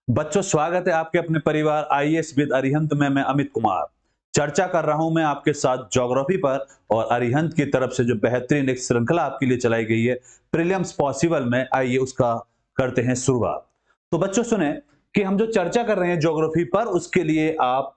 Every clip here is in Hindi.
बच्चों, स्वागत है आपके अपने परिवार आईएएस विद अरिहंत में। मैं अमित कुमार चर्चा कर रहा हूं मैं आपके साथ ज्योग्राफी पर। और अरिहंत की तरफ से जो बेहतरीन एक श्रृंखला आपके लिए चलाई गई है प्रीलिम्स पॉसिबल में, आइए उसका करते हैं शुरुआत। तो बच्चों सुने कि हम जो चर्चा कर रहे हैं ज्योग्राफी पर, उसके लिए आप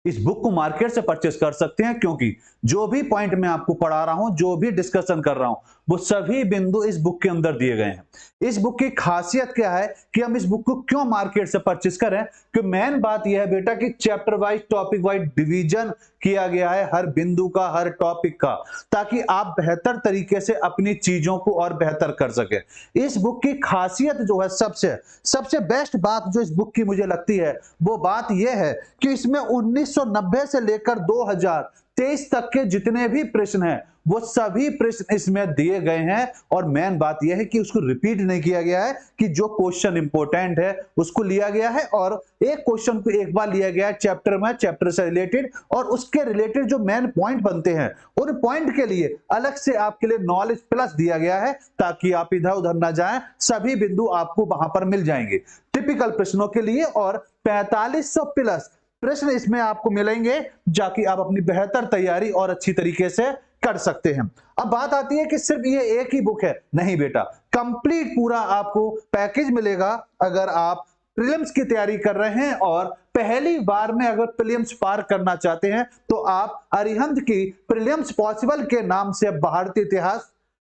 इस बुक को मार्केट से परचेस कर सकते हैं, क्योंकि जो भी पॉइंट मैं आपको पढ़ा रहा हूं, जो भी डिस्कशन कर रहा हूं, वो सभी बिंदु इस बुक के अंदर दिए गए हैं। इस बुक की खासियत क्या है कि हम इस बुक को क्यों मार्केट से परचेस करें, कि मेन बात यह है बेटा कि chapter wise topic wise division किया गया है हर बिंदु का, हर टॉपिक का, ताकि आप बेहतर तरीके से अपनी चीजों को और बेहतर कर सके। इस बुक की खासियत जो है, सबसे सबसे बेस्ट बात जो इस बुक की मुझे लगती है, वो बात यह है कि इसमें 1990 से लेकर 2023 तक के जितने भी प्रश्न हैं, वो सभी प्रश्न इसमें दिए गए हैं। और मेन बात यह है कि उसको रिपीट नहीं किया गया है, कि जो क्वेश्चन इंपॉर्टेंट है उसको लिया गया है और एक क्वेश्चन को एक बार लिया गया है चैप्टर में, चैप्टर से रिलेटेड, और उसके रिलेटेड जो मेन पॉइंट बनते हैं उन पॉइंट के लिए अलग से आपके लिए नॉलेज प्लस दिया गया है, ताकि आप इधर उधर ना जाएं। सभी बिंदु आपको वहां पर मिल जाएंगे टिपिकल प्रश्नों के लिए, और 4500 प्लस प्रश्न इसमें आपको मिलेंगे, जाकि आप अपनी बेहतर तैयारी और अच्छी तरीके से कर सकते हैं। अब बात आती है कि सिर्फ ये एक ही बुक है, नहीं बेटा, कंप्लीट पूरा आपको पैकेज मिलेगा। अगर आप प्रीलिम्स की तैयारी कर रहे हैं और पहली बार में अगर प्रीलिम्स पार करना चाहते हैं, तो आप अरिहंत की प्रीलिम्स पॉसिबल के नाम से भारतीय इतिहास,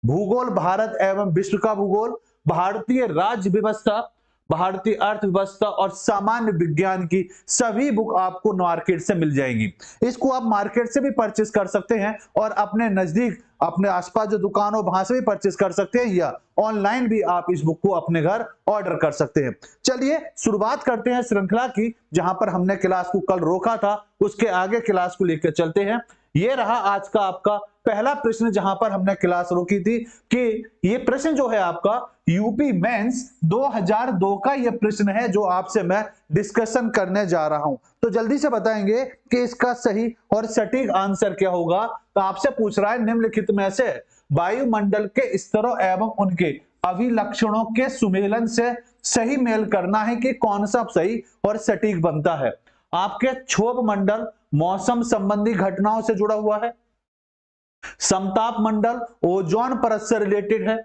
भूगोल, भारत एवं विश्व का भूगोल, भारतीय राज्य व्यवस्था, भारतीय अर्थव्यवस्था और सामान्य विज्ञान की सभी बुक आपको मार्केट से मिल जाएंगी। इसको आप मार्केट से भी परचेस कर सकते हैं और अपने नजदीक, अपने आसपास जो दुकान हो वहां से भी परचेस कर सकते हैं, या ऑनलाइन भी आप इस बुक को अपने घर ऑर्डर कर सकते हैं। चलिए शुरुआत करते हैं श्रृंखला की। जहां पर हमने क्लास को कल रोका था, उसके आगे क्लास को लेकर चलते हैं। ये रहा आज का आपका पहला प्रश्न, जहां पर हमने क्लास रोकी थी कि ये प्रश्न जो है आपका यूपी मेंस 2002 का ये प्रश्न है, जो आपसे मैं डिस्कशन करने जा रहा हूं। तो जल्दी से बताएंगे कि इसका सही और सटीक आंसर क्या होगा। तो आपसे पूछ रहा है निम्नलिखित में से वायुमंडल के स्तरों एवं उनके अभिलक्षणों के सुमेलन से सही मेल करना है कि कौन सा सही और सटीक बनता है। आपके क्षोभ मंडल मौसम संबंधी घटनाओं से जुड़ा हुआ है, समताप मंडल ओजोन परत से रिलेटेड है,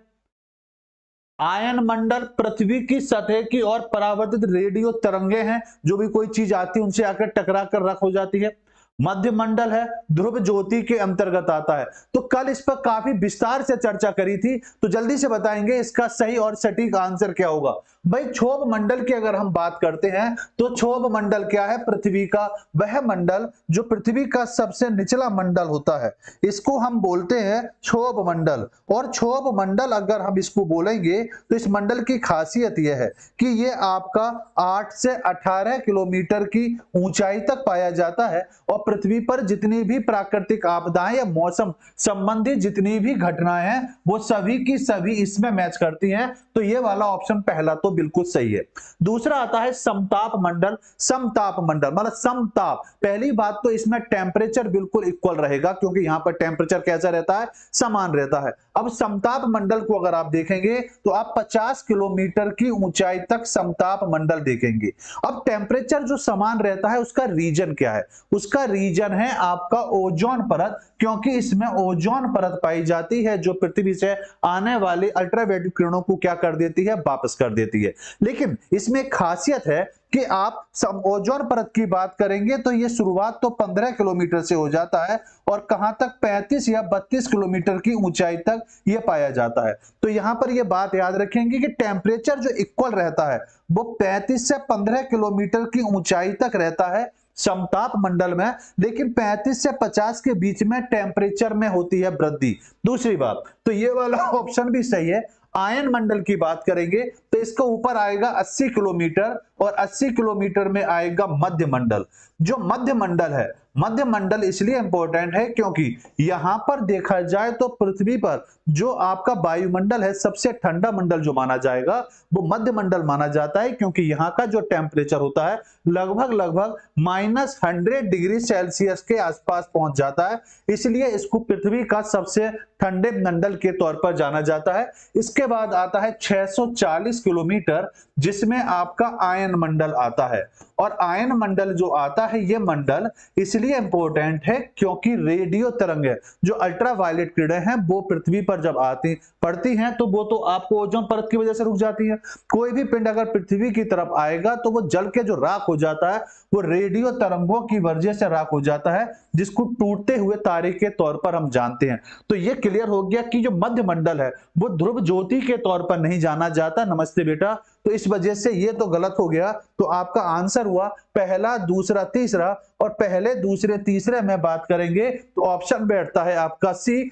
आयन मंडल पृथ्वी की सतह की और परावर्तित रेडियो तरंगे हैं, जो भी कोई चीज आती है उनसे आकर टकरा कर रख हो जाती है, मध्य मंडल है, ध्रुव ज्योति के अंतर्गत आता है। तो कल इस पर काफी विस्तार से चर्चा करी थी, तो जल्दी से बताएंगे इसका सही और सटीक आंसर क्या होगा। भाई क्षोभ मंडल की अगर हम बात करते हैं, तो क्षोभ मंडल क्या है, पृथ्वी का वह मंडल जो पृथ्वी का सबसे निचला मंडल होता है, इसको हम बोलते हैं क्षोभ मंडल। और क्षोभ मंडल अगर हम इसको बोलेंगे, तो इस मंडल की खासियत यह है कि ये आपका 8 से 18 किलोमीटर की ऊंचाई तक पाया जाता है, और पृथ्वी पर जितनी भी प्राकृतिक आपदाएं या मौसम संबंधी जितनी भी घटनाएं हैं, वो सभी की सभी इसमें मैच करती हैं। तो ये वाला ऑप्शन पहला तो बिल्कुल सही है। दूसरा आता है समताप मंडल। समताप मंडल मतलब समताप, पहली बात तो इसमें टेम्परेचर बिल्कुल इक्वल रहेगा, क्योंकि यहां पर टेम्परेचर कैसा रहता है, समान रहता है। अब समताप मंडल को अगर आप देखेंगे, तो आप 50 किलोमीटर की ऊंचाई तक समताप मंडल देखेंगे। अब टेम्परेचर जो समान रहता है, उसका रीजन क्या है, उसका रीजन है आपका ओजोन परत, क्योंकि इसमें ओजोन परत पाई जाती है, जो पृथ्वी से आने वाले अल्ट्रावायलेट किरणों को क्या कर देती है, वापस कर देती है। लेकिन इसमें खासियत है कि आप ओजोन परत की बात करेंगे, तो ये शुरुआत तो 15 किलोमीटर से हो जाता है, और कहां तक 35 या 32 किलोमीटर की ऊंचाई तक ये पाया जाता है। तो यहां पर ये बात याद रखेंगे कि टेम्परेचर जो इक्वल रहता है, वो 35 से 15 किलोमीटर की ऊंचाई तक रहता है समताप मंडल में, लेकिन 35 से 50 के बीच में टेम्परेचर में होती है वृद्धि। दूसरी बात, तो ये वाला ऑप्शन भी सही है। आयन मंडल की बात करेंगे, तो इसका ऊपर आएगा 80 किलोमीटर, और 80 किलोमीटर में आएगा मध्य मंडल। जो मध्य मंडल है, मध्य मंडल इसलिए इंपॉर्टेंट है क्योंकि यहां पर देखा जाए तो पृथ्वी पर जो आपका वायुमंडल है, सबसे ठंडा मंडल जो माना जाएगा, वो मध्य मंडल माना जाता है, क्योंकि यहां का जो टेम्परेचर होता है लगभग लगभग -100 डिग्री सेल्सियस के आसपास पहुंच जाता है। इसलिए इसको पृथ्वी का सबसे ठंडे मंडल के तौर पर जाना जाता है। इसके बाद आता है 640 किलोमीटर, जिसमें आपका आयन मंडल आता है। और आयन मंडल जो आता है, ये मंडल इसलिए इंपॉर्टेंट है क्योंकि रेडियो तरंग है, जो अल्ट्रावायलेट किरणें हैं, वो पृथ्वी पर जब आती पड़ती हैं तो वो तो आपको ओजोन परत की वजह से रुक जाती है। कोई भी पिंड अगर पृथ्वी की तरफ आएगा तो वो जल के जो राख हो जाता है, वो रेडियो तरंगों की वजह से राख हो जाता है, जिसको टूटते हुए तारे के तौर पर हम जानते हैं। तो ये क्लियर हो गया कि जो मध्य मंडल है वो ध्रुव ज्योति के तौर पर नहीं जाना जाता। नमस्ते बेटा। तो इस वजह से ये तो गलत हो गया। तो आपका आंसर हुआ पहला, दूसरा, तीसरा। और पहले, दूसरे, तीसरे में बात करेंगे तो ऑप्शन बैठता है आपका सी।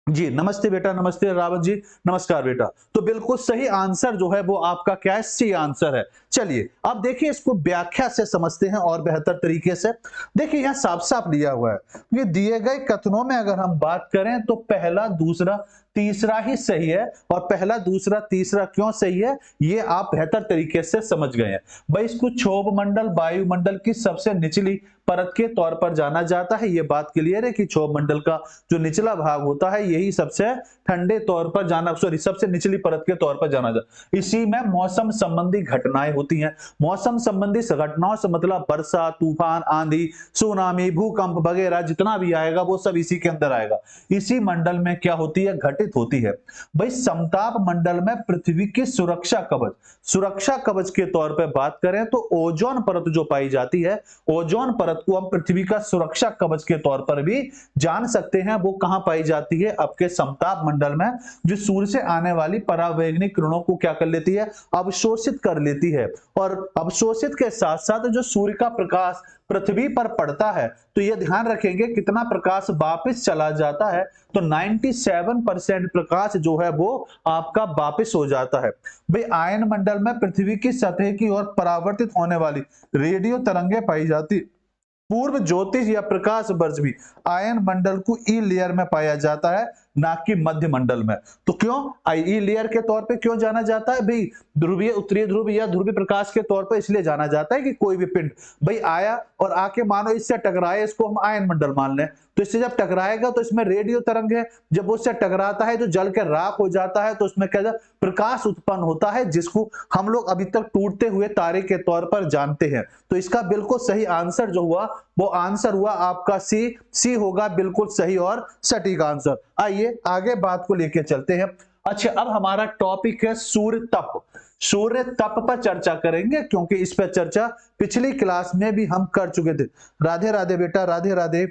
जी नमस्ते बेटा, नमस्ते रावत जी, नमस्कार बेटा। तो बिल्कुल सही आंसर जो है वो आपका क्या है, सी आंसर है। चलिए अब देखिए, इसको व्याख्या से समझते हैं और बेहतर तरीके से। देखिए यहां साफ साफ दिया हुआ है, ये दिए गए कथनों में अगर हम बात करें तो पहला, दूसरा, तीसरा ही सही है। और पहला, दूसरा, तीसरा क्यों सही है, ये आप बेहतर तरीके से समझ गए हैं। भाई इसको क्षोभ मंडल वायुमंडल की सबसे निचली परत के तौर पर जाना जाता है। ये बात क्लियर है कि क्षोभ मंडल का जो निचला भाग होता है यही सबसे ठंडे तौर पर जाना, सॉरी, सबसे निचली परत के तौर पर जाना जाता है। इसी में मौसम संबंधी घटनाएं होती हैं। मौसम संबंधी घटनाओं से मतलब वर्षा, तूफान, आंधी, सुनामी, भूकंप वगैरह जितना भी आएगा वो सब इसी के अंदर आएगा। इसी मंडल में क्या होती है, घटित होती है। भाई समताप मंडल में पृथ्वी की सुरक्षा कवच के तौर पर बात करें तो ओजोन परत जो पाई जाती है, ओजोन परत को हम पृथ्वी का सुरक्षा कवच के तौर पर भी जान सकते हैं। वो कहां पाई जाती है, आपके समताप मंडल में, जो सूर्य से आने वाली परावैंगनिक किरणों को क्या कर लेती है, अवशोषित कर लेती है। और अवशोषित के साथ साथ जो सूर्य का प्रकाश पृथ्वी पर पड़ता है तो यह ध्यान रखेंगे कितना प्रकाश वापस चला जाता है, तो 97% प्रकाश जो है वो आपका वापस हो जाता है। भाई आयन मंडल में पृथ्वी की सतह की ओर परावर्तित होने वाली रेडियो तरंगें पाई जाती। पूर्व ज्योतिष या प्रकाश वर्ष भी आयन मंडल को ई लेयर में पाया जाता है, ना कि मध्य मंडल में। तो क्यों ई लेयर के तौर पे क्यों जाना जाता है भाई, ध्रुवीय, उत्तरी ध्रुव या ध्रुवीय प्रकाश के तौर पर इसलिए जाना जाता है कि कोई भी पिंड भाई आया और आके मानो इससे टकराए, इसको हम आयन मंडल मान लें, तो इससे जब टकराएगा तो इसमें रेडियो तरंग है, जब उससे टकराता है तो जल के राख हो जाता है, तो उसमें क्या प्रकाश उत्पन्न होता है, जिसको हम लोग अभी तक टूटते हुए तारे के तौर पर जानते हैं। तो इसका बिल्कुल सही आंसर जो हुआ वो आंसर हुआ आपका सी होगा, बिल्कुल सही और सटीक आंसर। आइए आगे बात को लेके चलते हैं। अच्छा अब हमारा टॉपिक है सूर्य तप। सूर्य तप पर चर्चा करेंगे क्योंकि इस पर चर्चा पिछली क्लास में भी हम कर चुके थे। राधे राधे बेटा, राधे राधे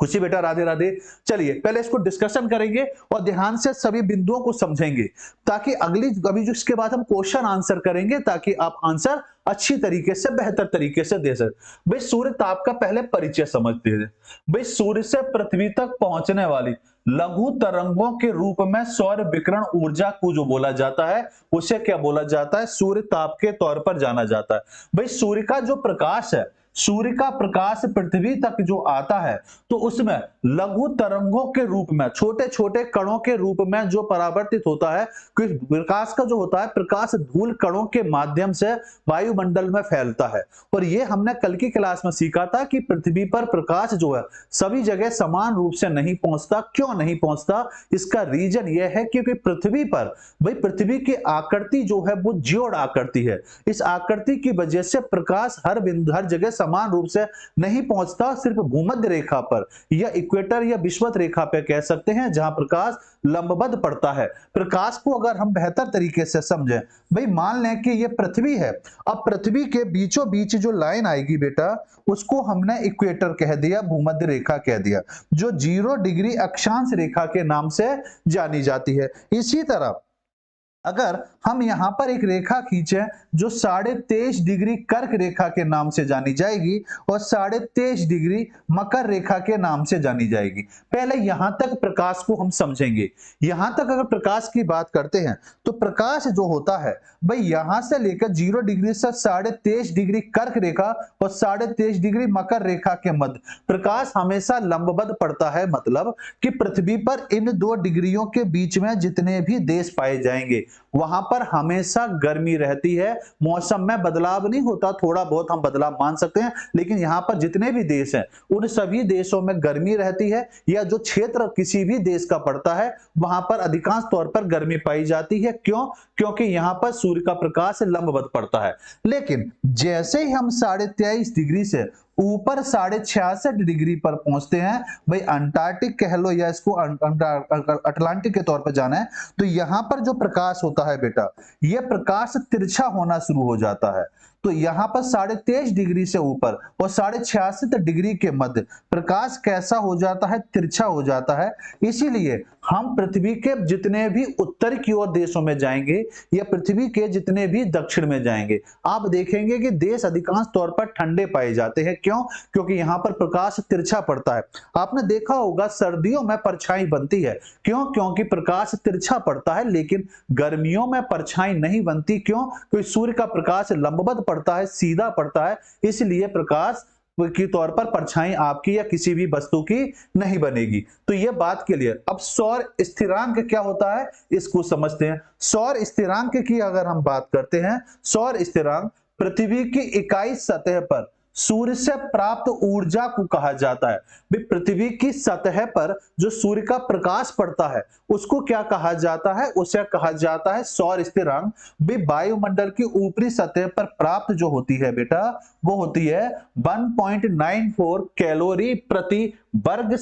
खुशी बेटा, राधे राधे। चलिए पहले इसको डिस्कशन करेंगे और ध्यान से सभी बिंदुओं को समझेंगे, ताकि अभी जो इसके बाद हम क्वेश्चन आंसर करेंगे ताकि आप आंसर अच्छी तरीके से, बेहतर तरीके से दे सके। भाई सूर्य ताप का पहले परिचय समझते हैं। भाई सूर्य से पृथ्वी तक पहुंचने वाली लघु तरंगों के रूप में सौर विकिरण ऊर्जा को जो बोला जाता है उसे क्या बोला जाता है, सूर्य ताप के तौर पर जाना जाता है। भाई सूर्य का जो प्रकाश है, सूर्य का प्रकाश पृथ्वी तक जो आता है तो उसमें लघु तरंगों के रूप में, छोटे छोटे कणों के रूप में जो परावर्तित होता है, प्रकाश का जो होता है, प्रकाश धूल कणों के माध्यम से वायुमंडल में फैलता है। और ये हमने कल की क्लास में सीखा था कि पृथ्वी पर प्रकाश जो है सभी जगह समान रूप से नहीं पहुंचता। क्यों नहीं पहुंचता, इसका रीजन यह है क्योंकि पृथ्वी पर, भाई पृथ्वी की आकृति जो है वो जियोड आकृति है। इस आकृति की वजह से प्रकाश हर जगह समान रूप से नहीं पहुंचता, सिर्फ भूमध्य रेखा पर या इक्वेटर या विषुवत रेखा पे कह सकते हैं, जहां प्रकाश लंबवत पड़ता है। प्रकाश को अगर हम बेहतर तरीके से समझें, भाई मान लें कि ये पृथ्वी है, अब पृथ्वी के बीचों बीच जो लाइन आएगी बेटा उसको हमने इक्वेटर कह दिया, भूमध्य रेखा कह दिया, जो 0 डिग्री अक्षांश रेखा के नाम से जानी जाती है। इसी तरह अगर हम यहां पर एक रेखा खींचे जो 23.5 डिग्री कर्क रेखा के नाम से जानी जाएगी और 23.5 डिग्री मकर रेखा के नाम से जानी जाएगी। पहले यहां तक प्रकाश को हम समझेंगे। यहां तक अगर प्रकाश की बात करते हैं तो प्रकाश जो होता है भाई यहां से लेकर 0 डिग्री से 23.5 डिग्री कर्क रेखा और 23.5 डिग्री मकर रेखा के मध्य प्रकाश हमेशा लंबवत पड़ता है। मतलब कि पृथ्वी पर इन 2 डिग्रियों के बीच में जितने भी देश पाए जाएंगे वहां पर हमेशा गर्मी रहती है, मौसम में बदलाव नहीं होता, थोड़ा बहुत हम बदलाव मान सकते हैं, लेकिन यहाँ पर जितने भी देश हैं उन सभी देशों में गर्मी रहती है, या जो क्षेत्र किसी भी देश का पड़ता है वहां पर अधिकांश तौर पर गर्मी पाई जाती है। क्यों? क्योंकि यहाँ पर सूर्य का प्रकाश लंबवत पड़ता है। लेकिन जैसे ही हम 23.5 डिग्री से ऊपर 66.5 डिग्री पर पहुंचते हैं, भाई अंटार्कटिक कह लो या इसको अटलांटिक के तौर पर जाना है, तो यहां पर जो प्रकाश होता है बेटा, यह प्रकाश तिरछा होना शुरू हो जाता है। तो यहां पर 23.5 डिग्री से ऊपर और 66.5 डिग्री के मध्य प्रकाश कैसा हो जाता है? तिरछा हो जाता है। इसीलिए हम पृथ्वी के जितने भी उत्तर की ओर देशों में जाएंगे या पृथ्वी के जितने भी दक्षिण में जाएंगे, आप देखेंगे कि देश अधिकांश तौर पर ठंडे पाए जाते हैं। क्यों? क्योंकि यहां पर प्रकाश तिरछा पड़ता है। आपने देखा होगा सर्दियों में परछाई बनती है। क्यों? क्योंकि प्रकाश तिरछा पड़ता है, लेकिन गर्मियों में परछाई नहीं बनती। क्यों? क्योंकि सूर्य का प्रकाश लंबवत पड़ता है, सीधा पड़ता है, इसलिए प्रकाश की तौर पर परछाई आपकी या किसी भी वस्तु की नहीं बनेगी। तो यह बात क्लियर। अब सौर स्थिरांक क्या होता है इसको समझते हैं। सौर स्थिरांक की अगर हम बात करते हैं, सौर स्थिरांक पृथ्वी की इकाई सतह पर सूर्य से प्राप्त ऊर्जा को कहा जाता है। पृथ्वी की सतह पर जो सूर्य का प्रकाश पड़ता है उसको क्या कहा जाता है? उसे कहा जाता है सौर स्थिरांक। वायुमंडल की ऊपरी सतह पर प्राप्त जो होती है बेटा, वो होती है 1.94 कैलोरी प्रति वर्ग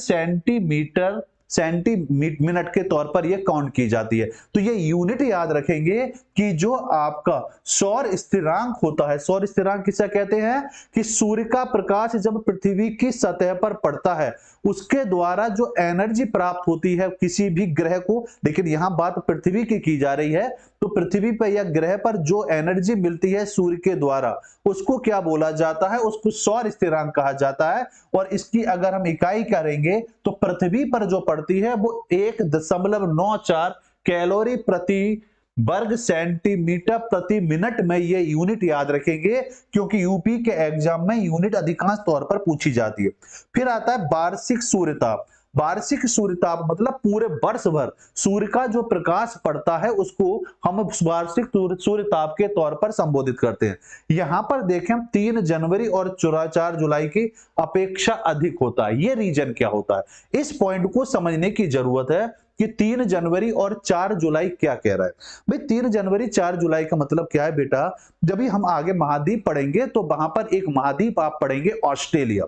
मिनट के तौर पर यह काउंट की जाती है। तो ये यूनिट याद रखेंगे कि जो आपका सौर स्थिरांक होता है, सौर स्थिरांक किसे कहते हैं? कि सूर्य का प्रकाश जब पृथ्वी की सतह पर पड़ता है उसके द्वारा जो एनर्जी प्राप्त होती है किसी भी ग्रह को, लेकिन यहां बात पृथ्वी की जा रही है, तो पृथ्वी पर या ग्रह पर जो एनर्जी मिलती है सूर्य के द्वारा उसको क्या बोला जाता है? उसको सौर स्थिरांक कहा जाता है। और इसकी अगर हम इकाई करेंगे तो पृथ्वी पर जो पड़ती है वो 1.94 कैलोरी प्रति वर्ग सेंटीमीटर प्रति मिनट में। ये यूनिट याद रखेंगे क्योंकि यूपी के एग्जाम में यूनिट अधिकांश तौर पर पूछी जाती है। फिर आता है वार्षिक सूर्यताप। वार्षिक सूर्यताप मतलब पूरे वर्ष भर सूर्य का जो प्रकाश पड़ता है उसको हम वार्षिक सूर्यताप के तौर पर संबोधित करते हैं। यहां पर देखें 3 जनवरी और 4 जुलाई की अपेक्षा अधिक होता है। ये रीजन क्या होता है, इस पॉइंट को समझने की जरूरत है कि 3 जनवरी और 4 जुलाई क्या कह रहा है। भाई 3 जनवरी 4 जुलाई का मतलब क्या है बेटा? जब भी हम आगे महाद्वीप पढ़ेंगे तो वहां पर एक महाद्वीप आप पढ़ेंगे ऑस्ट्रेलिया।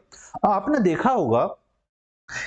आपने देखा होगा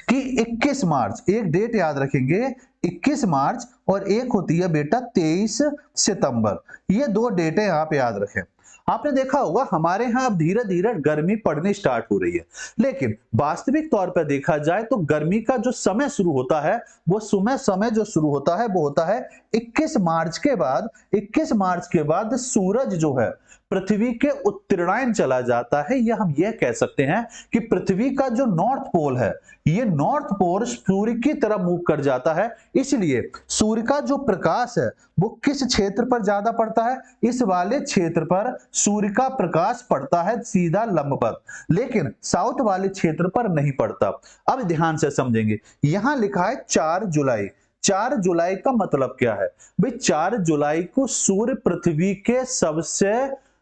कि 21 मार्च, एक डेट याद रखेंगे 21 मार्च, और एक होती है बेटा 23 सितंबर। ये 2 डेटें आप याद रखें। आपने देखा होगा हमारे यहाँ अब धीरे धीरे गर्मी पड़नी स्टार्ट हो रही है, लेकिन वास्तविक तौर पर देखा जाए तो गर्मी का जो समय शुरू होता है वो समय जो शुरू होता है वो होता है 21 मार्च के बाद। 21 मार्च के बाद सूरज जो है पृथ्वी के उत्तरायण चला जाता है, या हम यह कह सकते हैं कि पृथ्वी का जो नॉर्थ पोल है ये नॉर्थ पोल सूर्य की तरफ मूव कर जाता है। इसलिए सूर्य का जो प्रकाश है वो किस क्षेत्र पर ज्यादा पड़ता है? इस वाले क्षेत्र पर सूर्य का प्रकाश पड़ता है सीधा लंबवत, लेकिन साउथ वाले क्षेत्र पर नहीं पड़ता। अब ध्यान से समझेंगे, यहां लिखा है 4 जुलाई। 4 जुलाई का मतलब क्या है? भाई 4 जुलाई को सूर्य पृथ्वी के सबसे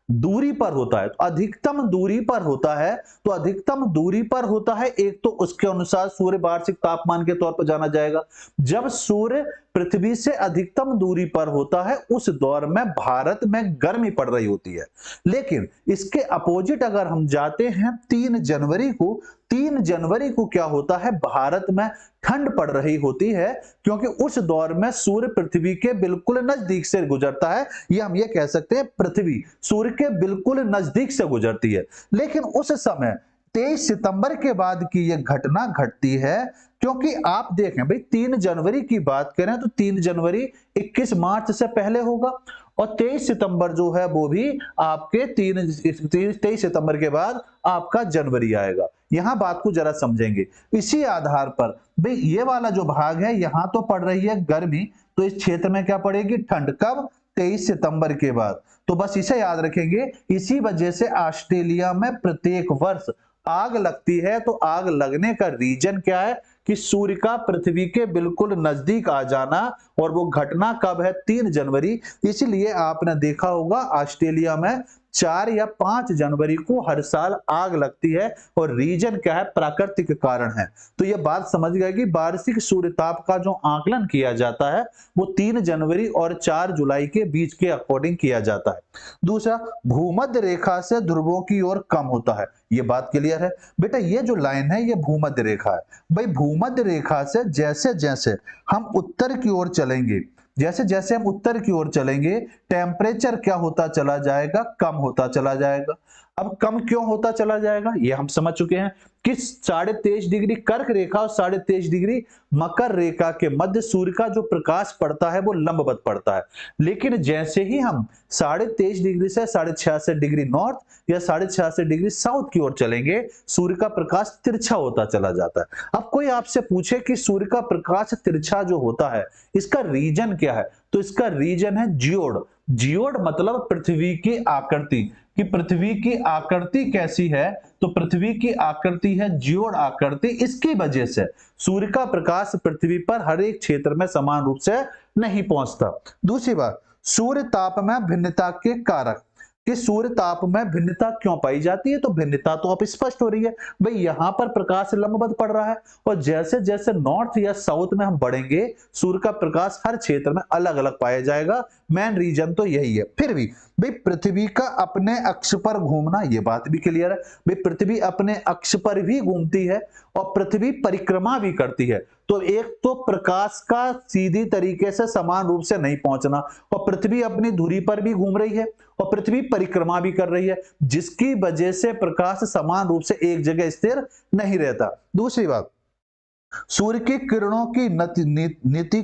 दूरी पर होता है, तो अधिकतम दूरी पर होता है। तो अधिकतम दूरी पर होता है, एक तो उसके अनुसार सूर्य वार्षिक तापमान के तौर पर जाना जाएगा। जब सूर्य पृथ्वी से अधिकतम दूरी पर होता है उस दौर में भारत में गर्मी पड़ रही होती है। लेकिन इसके अपोजिट अगर हम जाते हैं 3 जनवरी को, 3 जनवरी को क्या होता है? भारत में ठंड पड़ रही होती है, क्योंकि उस दौर में सूर्य पृथ्वी के बिल्कुल नजदीक से गुजरता है, या हम ये कह सकते हैं पृथ्वी सूर्य के बिल्कुल नजदीक से गुजरती है। लेकिन उस समय 23 सितंबर के बाद की यह घटना घटती है, क्योंकि आप देखें भाई 3 जनवरी की बात करें तो 3 जनवरी 21 मार्च से पहले होगा, और 23 सितंबर जो है वो भी आपके 23 सितंबर के बाद आपका जनवरी आएगा। यहां बात को जरा समझेंगे। इसी आधार पर भाई ये वाला जो भाग है यहां तो पड़ रही है गर्मी, तो इस क्षेत्र में क्या पड़ेगी? ठंड। कब? 23 सितंबर के बाद। तो बस इसे याद रखेंगे। इसी वजह से ऑस्ट्रेलिया में प्रत्येक वर्ष आग लगती है। तो आग लगने का रीजन क्या है? कि सूर्य का पृथ्वी के बिल्कुल नजदीक आ जाना, और वो घटना कब है? 3 जनवरी। इसलिए आपने देखा होगा ऑस्ट्रेलिया में 4 या 5 जनवरी को हर साल आग लगती है, और रीजन क्या है? प्राकृतिक कारण है। तो ये बात समझ गए कि वार्षिक सूर्यताप का जो आकलन किया जाता है वो 3 जनवरी और 4 जुलाई के बीच के अकॉर्डिंग किया जाता है। दूसरा, भूमध्य रेखा से ध्रुवों की ओर कम होता है। ये बात क्लियर है बेटा, ये जो लाइन है ये भूमध्य रेखा है। भाई भूमध्य रेखा से जैसे जैसे हम उत्तर की ओर चलेंगे, जैसे जैसे हम उत्तर की ओर चलेंगे, टेम्परेचर क्या होता चला जाएगा? कम होता चला जाएगा। अब कम क्यों होता चला जाएगा ये हम समझ चुके हैं कि 23.5 डिग्री कर्क रेखा और 23.5 डिग्री मकर रेखा के मध्य सूर्य का जो प्रकाश पड़ता है वो लंबवत पड़ता है। लेकिन जैसे ही हम 23.5 डिग्री से 66 डिग्री नॉर्थ या 66 डिग्री साउथ की ओर चलेंगे, सूर्य का प्रकाश तिरछा होता चला जाता है। अब कोई आपसे पूछे कि सूर्य का प्रकाश तिरछा जो होता है इसका रीजन क्या है, तो इसका रीजन है जियोड। जियोड मतलब पृथ्वी की आकृति, कि पृथ्वी की आकृति कैसी है, तो पृथ्वी की आकृति है जियोड आकृति। इसकी वजह से सूर्य का प्रकाश पृथ्वी पर हर एक क्षेत्र में समान रूप से नहीं पहुंचता। दूसरी बात, सूर्य ताप में भिन्नता के कारक, कि सूर्य ताप में भिन्नता क्यों पाई जाती है, तो भिन्नता तो अब स्पष्ट हो रही है। भाई यहां पर प्रकाश लंबवत पड़ रहा है, और जैसे जैसे नॉर्थ या साउथ में हम बढ़ेंगे सूर्य का प्रकाश हर क्षेत्र में अलग अलग पाया जाएगा। मेन रीजन तो यही है। फिर भी भाई पृथ्वी का अपने अक्ष पर घूमना, ये बात भी क्लियर है। भाई पृथ्वी अपने अक्ष पर भी घूमती है और पृथ्वी परिक्रमा भी करती है। तो एक तो प्रकाश का सीधी तरीके से समान रूप से नहीं पहुंचना, और पृथ्वी अपनी धुरी पर भी घूम रही है और पृथ्वी परिक्रमा भी कर रही है, जिसकी वजह से प्रकाश समान रूप से एक जगह स्थिर नहीं रहता। दूसरी बात, सूर्य की किरणों की नीति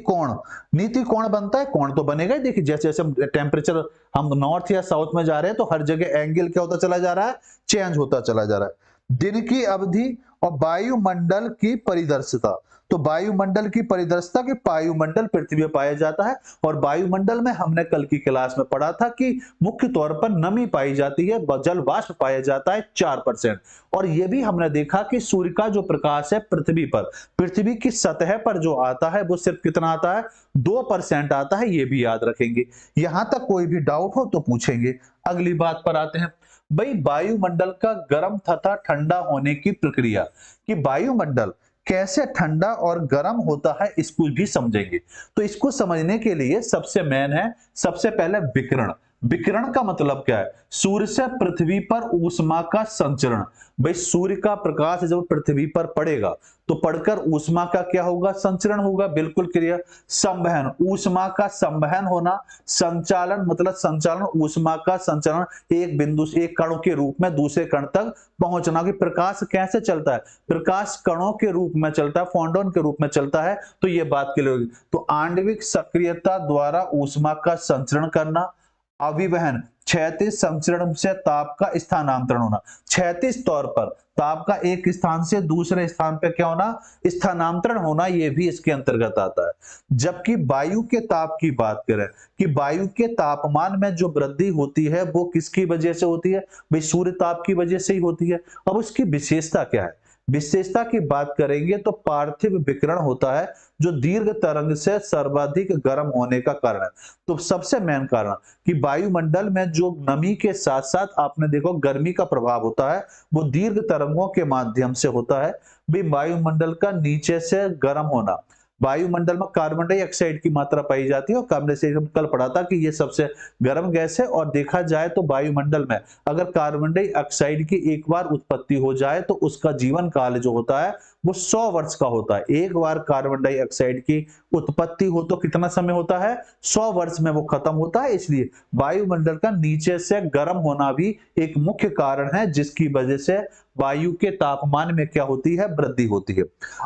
कोण बनता है। कोण तो बनेगा ही। देखिए जैसे जैसे टेम्परेचर हम नॉर्थ या साउथ में जा रहे हैं तो हर जगह एंगल क्या होता चला जा रहा है? चेंज होता चला जा रहा है। दिन की अवधि और वायुमंडल की परिदर्शिता, तो वायुमंडल की परिदर्शिता के वायुमंडल पृथ्वी में पाया जाता है, और वायुमंडल में हमने कल की क्लास में पढ़ा था कि मुख्य तौर पर नमी पाई जाती है, जल वाष्प पाया जाता है 4%। और यह भी हमने देखा कि सूर्य का जो प्रकाश है पृथ्वी पर, पृथ्वी की सतह पर जो आता है वो सिर्फ कितना आता है? 2% आता है। ये भी याद रखेंगे। यहां तक कोई भी डाउट हो तो पूछेंगे। अगली बात पर आते हैं। भाई वायुमंडल का गर्म तथा ठंडा होने की प्रक्रिया, कि वायुमंडल कैसे ठंडा और गर्म होता है इसको भी समझेंगे। तो इसको समझने के लिए सबसे मेन है, सबसे पहले विकिरण। विकिरण का मतलब क्या है? सूर्य से पृथ्वी पर ऊष्मा का संचरण। भाई सूर्य का प्रकाश जब पृथ्वी पर पड़ेगा तो पड़कर ऊष्मा का क्या होगा? संचरण होगा। बिल्कुल क्लियर। संवहन, ऊष्मा का संवहन होना। संचालन मतलब संचालन, ऊष्मा का संचरण, एक बिंदु से एक कण के रूप में दूसरे कण तक पहुंचना। कि प्रकाश कैसे चलता है? प्रकाश कणों के रूप में चलता है, फोटॉन के रूप में चलता है। तो ये बात क्लियर होगी। तो आणविक सक्रियता द्वारा ऊष्मा का संचरण करना। अभिवहन, क्षैतिज संचरण से ताप का स्थानांतरण होना। क्षैतिज तौर पर ताप का एक स्थान से दूसरे स्थान पर क्या होना? स्थानांतरण होना। यह भी इसके अंतर्गत आता है। जबकि वायु के ताप की बात करें कि वायु के तापमान में जो वृद्धि होती है वो किसकी वजह से होती है? भाई सूर्य ताप की वजह से ही होती है। अब उसकी विशेषता क्या है? विशेषता की बात करेंगे तो पार्थिव विकिरण होता है जो दीर्घ तरंग से सर्वाधिक गर्म होने का कारण है। तो सबसे मेन कारण कि वायुमंडल में जो नमी के साथ साथ आपने देखो गर्मी का प्रभाव होता है वो दीर्घ तरंगों के माध्यम से होता है। भी वायुमंडल का नीचे से गर्म होना। वायुमंडल में कार्बन डाइऑक्साइड की मात्रा पाई जाती है और कार्बन डाइऑक्साइड कल पढ़ा था कि ये सबसे गर्म गैस है। और देखा जाए तो वायुमंडल में अगर कार्बन डाइऑक्साइड की एक बार उत्पत्ति हो जाए तो उसका जीवन काल जो होता है वो 100 वर्ष का होता है। एक बार कार्बन डाइऑक्साइड की उत्पत्ति हो तो कितना समय होता है? 100 वर्ष में वो खत्म होता है। इसलिए वायुमंडल का नीचे से गर्म होना भी एक मुख्य कारण है जिसकी वजह से वायु के तापमान में क्या होती है? वृद्धि होती है।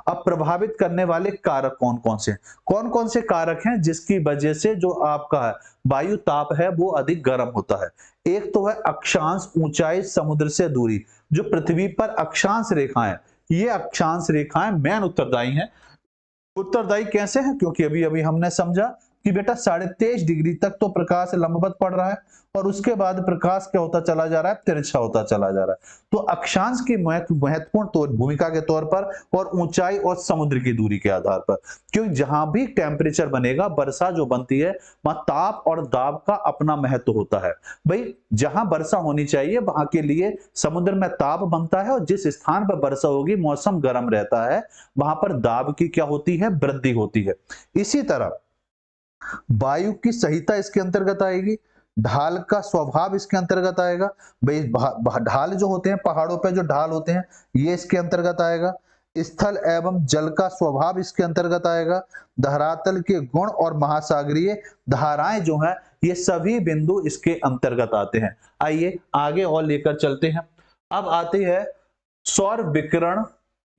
अब प्रभावित करने वाले कारक कौन कौन से कारक हैं जिसकी वजह से जो आपका वायु ताप है वो अधिक गर्म होता है? एक तो है अक्षांश ऊंचाई समुद्र से दूरी। जो पृथ्वी पर अक्षांश रेखाएं, ये अक्षांश रेखाएं मेन उत्तरदायी हैं। उत्तरदायी कैसे हैं? क्योंकि अभी अभी हमने समझा कि कि बेटा 23.5 डिग्री तक तो प्रकाश लंबवत पड़ रहा है और उसके बाद प्रकाश क्या होता चला जा रहा है, तिरछा होता चला जा रहा है। तो अक्षांश की महत्वपूर्ण भूमिका के तौर पर और ऊंचाई और समुद्र की दूरी के आधार पर, क्योंकि जहां भी टेम्परेचर बनेगा, वर्षा जो बनती है वहां ताप और दाब का अपना महत्व होता है। भाई जहां वर्षा होनी चाहिए वहां के लिए समुद्र में ताप बनता है और जिस स्थान पर वर्षा होगी मौसम गर्म रहता है, वहां पर दाब की क्या होती है, वृद्धि होती है। इसी तरह वायु की सहिता इसके अंतर्गत आएगी, ढाल का स्वभाव इसके अंतर्गत आएगा। भाई ढाल जो होते हैं, पहाड़ों पे जो ढाल होते हैं, ये इसके अंतर्गत आएगा। स्थल एवं जल का स्वभाव इसके अंतर्गत आएगा। धरातल के गुण और महासागरीय धाराएं जो हैं, ये सभी बिंदु इसके अंतर्गत आते हैं। आइए आगे और लेकर चलते हैं। अब आते हैं सौर विकिरण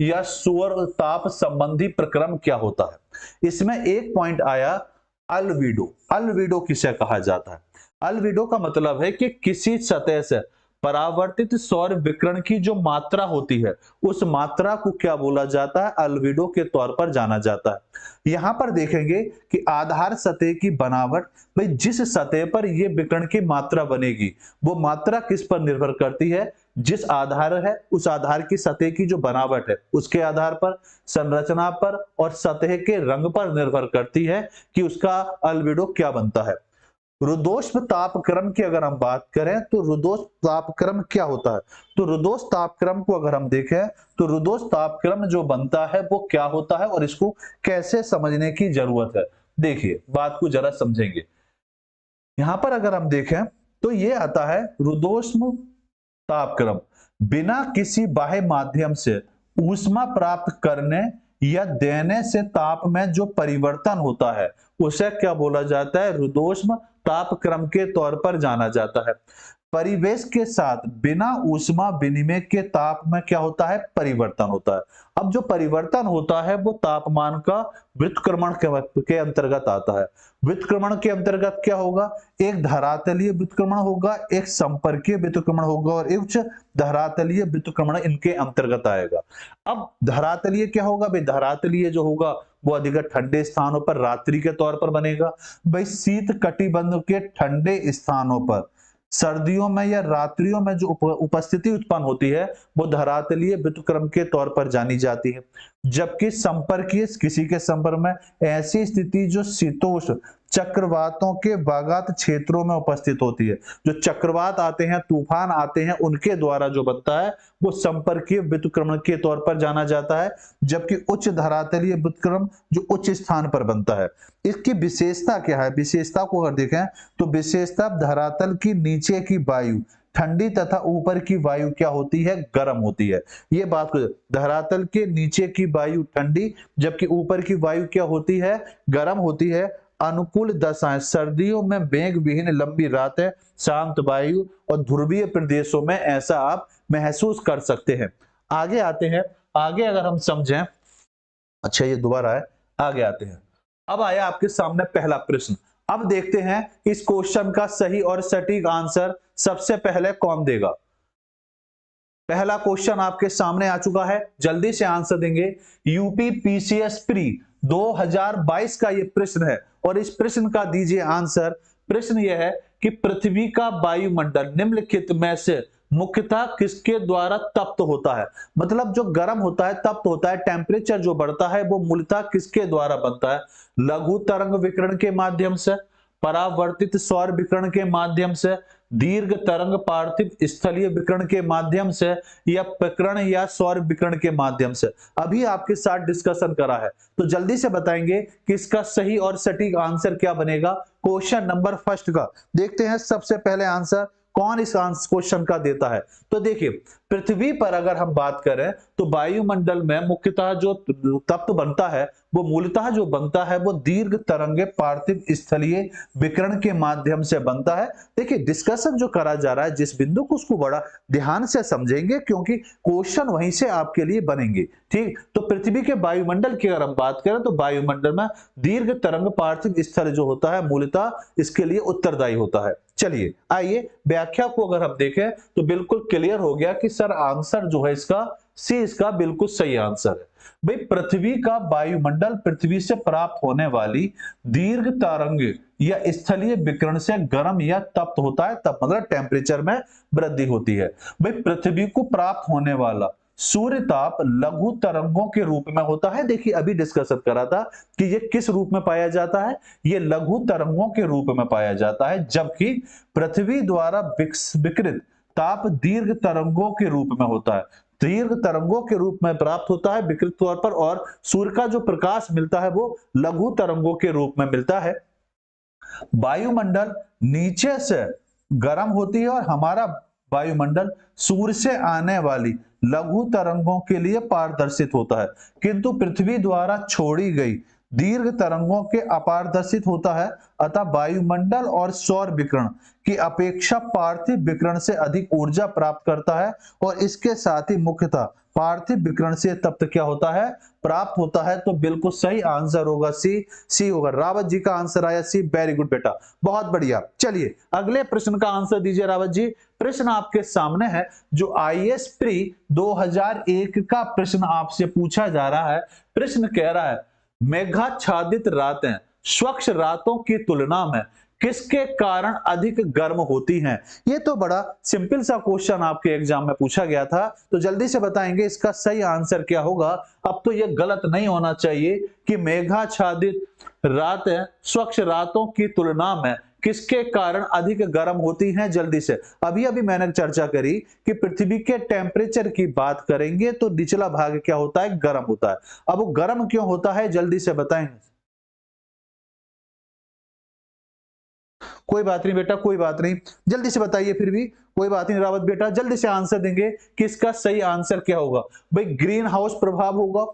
या सौर ताप संबंधी प्रक्रम क्या होता है। इसमें एक पॉइंट आया अल्बिडो। अल्बिडो किसे कहा जाता है? अल्बिडो का मतलब है कि किसी सतह से परावर्तित सौर विकिरण की जो मात्रा होती है, उस मात्रा को क्या बोला जाता है? अल्बिडो के तौर पर जाना जाता है। यहां पर देखेंगे कि आधार सतह की बनावट, भाई जिस सतह पर यह विकिरण की मात्रा बनेगी वो मात्रा किस पर निर्भर करती है? जिस आधार है उस आधार की सतह की जो बनावट है उसके आधार पर, संरचना पर और सतह के रंग पर निर्भर करती है कि उसका अल्बिडो क्या बनता है। रुद्धोष्म तापक्रम की अगर हम बात करें तो रुद्धोष्म तापक्रम क्या होता है? तो रुद्धोष्म तापक्रम को अगर हम देखें तो रुद्धोष्म तापक्रम जो बनता है वो क्या होता है और इसको कैसे समझने की जरूरत है। देखिए बात को जरा समझेंगे। यहां पर अगर हम देखें तो ये आता है रुद्धोष्म तापक्रम बिना किसी बाह्य माध्यम से ऊष्मा प्राप्त करने या देने से ताप में जो परिवर्तन होता है उसे क्या बोला जाता है? रुद्धोष्म तापक्रम के तौर पर जाना जाता है। परिवेश के साथ बिना ऊष्मा विनिमय के ताप में क्या होता है? परिवर्तन होता है। अब जो परिवर्तन होता है वो तापमान का व्युत्क्रमण के अंतर्गत आता है। व्युत्क्रमण के अंतर्गत क्या होगा? एक धरातलीय व्युत्क्रमण होगा, एक संपर्कीय व्युत्क्रमण होगा और उच्च धरातलीय व्युत्क्रमण इनके अंतर्गत आएगा। अब धरातलीय क्या होगा? भाई धरातलीय जो होगा वो अधिक ठंडे स्थानों पर रात्रि के तौर पर बनेगा। भाई शीत कटिबंध के ठंडे स्थानों पर सर्दियों में या रात्रियों में जो उपस्थिति उत्पन्न होती है वो धरातलीय व्युत्क्रम के तौर पर जानी जाती है। जबकि संपर्कीय किसी के संपर्क में ऐसी स्थिति जो शीतोष्ण चक्रवातों के बागात क्षेत्रों में उपस्थित होती है, जो चक्रवात आते हैं, तूफान आते हैं, उनके द्वारा जो बनता है वो संपर्कीय व्युत्क्रमण के तौर पर जाना जाता है। जबकि उच्च धरातलीय व्युत्क्रम जो उच्च स्थान पर बनता है, इसकी विशेषता क्या है? विशेषता को अगर देखें तो विशेषता धरातल की नीचे की वायु ठंडी तथा ऊपर की वायु क्या होती है? गर्म होती है। ये बात को, धरातल के नीचे की वायु ठंडी जबकि ऊपर की वायु क्या होती है? गर्म होती है। अनुकूल दशाएं सर्दियों में मेघ विहीन लंबी रातें, शांत वायु और ध्रुवीय प्रदेशों में ऐसा आप महसूस कर सकते हैं। आगे आते हैं। आगे अगर हम समझें, अच्छा ये दोबारा है, आगे आते हैं। अब आया आपके सामने पहला प्रश्न। अब देखते हैं इस क्वेश्चन का सही और सटीक आंसर सबसे पहले कौन देगा। पहला क्वेश्चन आपके सामने आ चुका है, जल्दी से आंसर देंगे। यूपी पीसीएस प्री 2022 का ये प्रश्न है और इस प्रश्न का दीजिए आंसर। प्रश्न यह है कि पृथ्वी का वायुमंडल निम्नलिखित में से मुख्यतः किसके द्वारा तप्त होता है? मतलब जो गर्म होता है, तप्त होता है, टेम्परेचर जो बढ़ता है वो मूलतः किसके द्वारा बनता है? लघु तरंग विकिरण के माध्यम से, परावर्तित सौर विकिरण के माध्यम से, दीर्घ तरंग पार्थिव स्थलीय विकिरण के माध्यम से या प्रकीर्ण या सौर विकिरण के माध्यम से। अभी आपके साथ डिस्कशन करा है तो जल्दी से बताएंगे कि इसका सही और सटीक आंसर क्या बनेगा क्वेश्चन नंबर फर्स्ट का। देखते हैं सबसे पहले आंसर कौन इस क्वेश्चन का देता है। तो देखिए पृथ्वी पर अगर हम बात करें तो वायुमंडल में मुख्यतः जो तप्त बनता है वो मूलतः जो बनता है वो दीर्घ तरंगे पार्थिव स्थलीय विकिरण के माध्यम से बनता है। देखिए डिस्कशन जो करा जा रहा है जिस बिंदु को उसको बड़ा ध्यान से समझेंगे क्योंकि क्वेश्चन वहीं से आपके लिए बनेंगे। ठीक, तो पृथ्वी के वायुमंडल की अगर हम बात करें तो वायुमंडल में दीर्घ तरंग पार्थिव स्थल जो होता है मूलतः इसके लिए उत्तरदायी होता है। चलिए आइए व्याख्या को अगर हम देखें तो बिल्कुल क्लियर हो गया कि सर आंसर जो है इसका सी इसका बिल्कुल सही आंसर है। भाई पृथ्वी का वायुमंडल पृथ्वी से प्राप्त होने वाली दीर्घ तरंग या स्थलीय विकिरण से गर्म या तप्त होता है, तब मतलब टेम्परेचर में वृद्धि होती है। भाई पृथ्वी को प्राप्त होने वाला सूर्य ताप लघु तरंगों के रूप में होता है। देखिए अभी डिस्कस करा था कि ये किस रूप में पाया जाता है, ये लघु तरंगों के रूप में पाया जाता है, जबकि पृथ्वी द्वारा विकिरित ताप दीर्घ तरंगों के रूप में होता है, दीर्घ तरंगों के रूप में प्राप्त होता है विकृत तौर पर, और सूर्य का जो प्रकाश मिलता है वो लघु तरंगों के रूप में मिलता है। वायुमंडल नीचे से गर्म होती है और हमारा वायुमंडल सूर्य से आने वाली लघु तरंगों के लिए पारदर्शित होता है, किंतु पृथ्वी द्वारा छोड़ी गई दीर्घ तरंगों के अपारदर्शित होता है। अतः वायुमंडल और सौर विकिरण की अपेक्षा पार्थिव विकिरण से अधिक ऊर्जा प्राप्त करता है, और इसके साथ ही मुख्यतः पार्थिव विकिरण से तप्त क्या होता है, प्राप्त होता है। तो बिल्कुल सही आंसर होगा सी होगा। रावत जी का आंसर आया सी। वेरी गुड बेटा, बहुत बढ़िया। चलिए अगले प्रश्न का आंसर दीजिए रावत जी। प्रश्न आपके सामने है जो आईएएस प्री 2001 का प्रश्न आपसे पूछा जा रहा है। प्रश्न कह रहा है मेघाच्छादित रातें स्वच्छ रातों की तुलना में किसके कारण अधिक गर्म होती हैं? ये तो बड़ा सिंपल सा क्वेश्चन आपके एग्जाम में पूछा गया था, तो जल्दी से बताएंगे इसका सही आंसर क्या होगा। अब तो ये गलत नहीं होना चाहिए कि मेघाच्छादित रातें स्वच्छ रातों की तुलना में किसके कारण अधिक गर्म होती हैं। जल्दी से, अभी अभी मैंने चर्चा करी कि पृथ्वी के टेम्परेचर की बात करेंगे तो निचला भाग क्या होता है, गर्म होता है। अब वो गर्म क्यों होता है जल्दी से बताएंगे। कोई बात नहीं बेटा, कोई बात नहीं, जल्दी से बताइए। फिर भी कोई बात नहीं रावत बेटा, जल्दी से आंसर देंगे कि इसका सही आंसर क्या होगा। भाई ग्रीन हाउस प्रभाव होगा,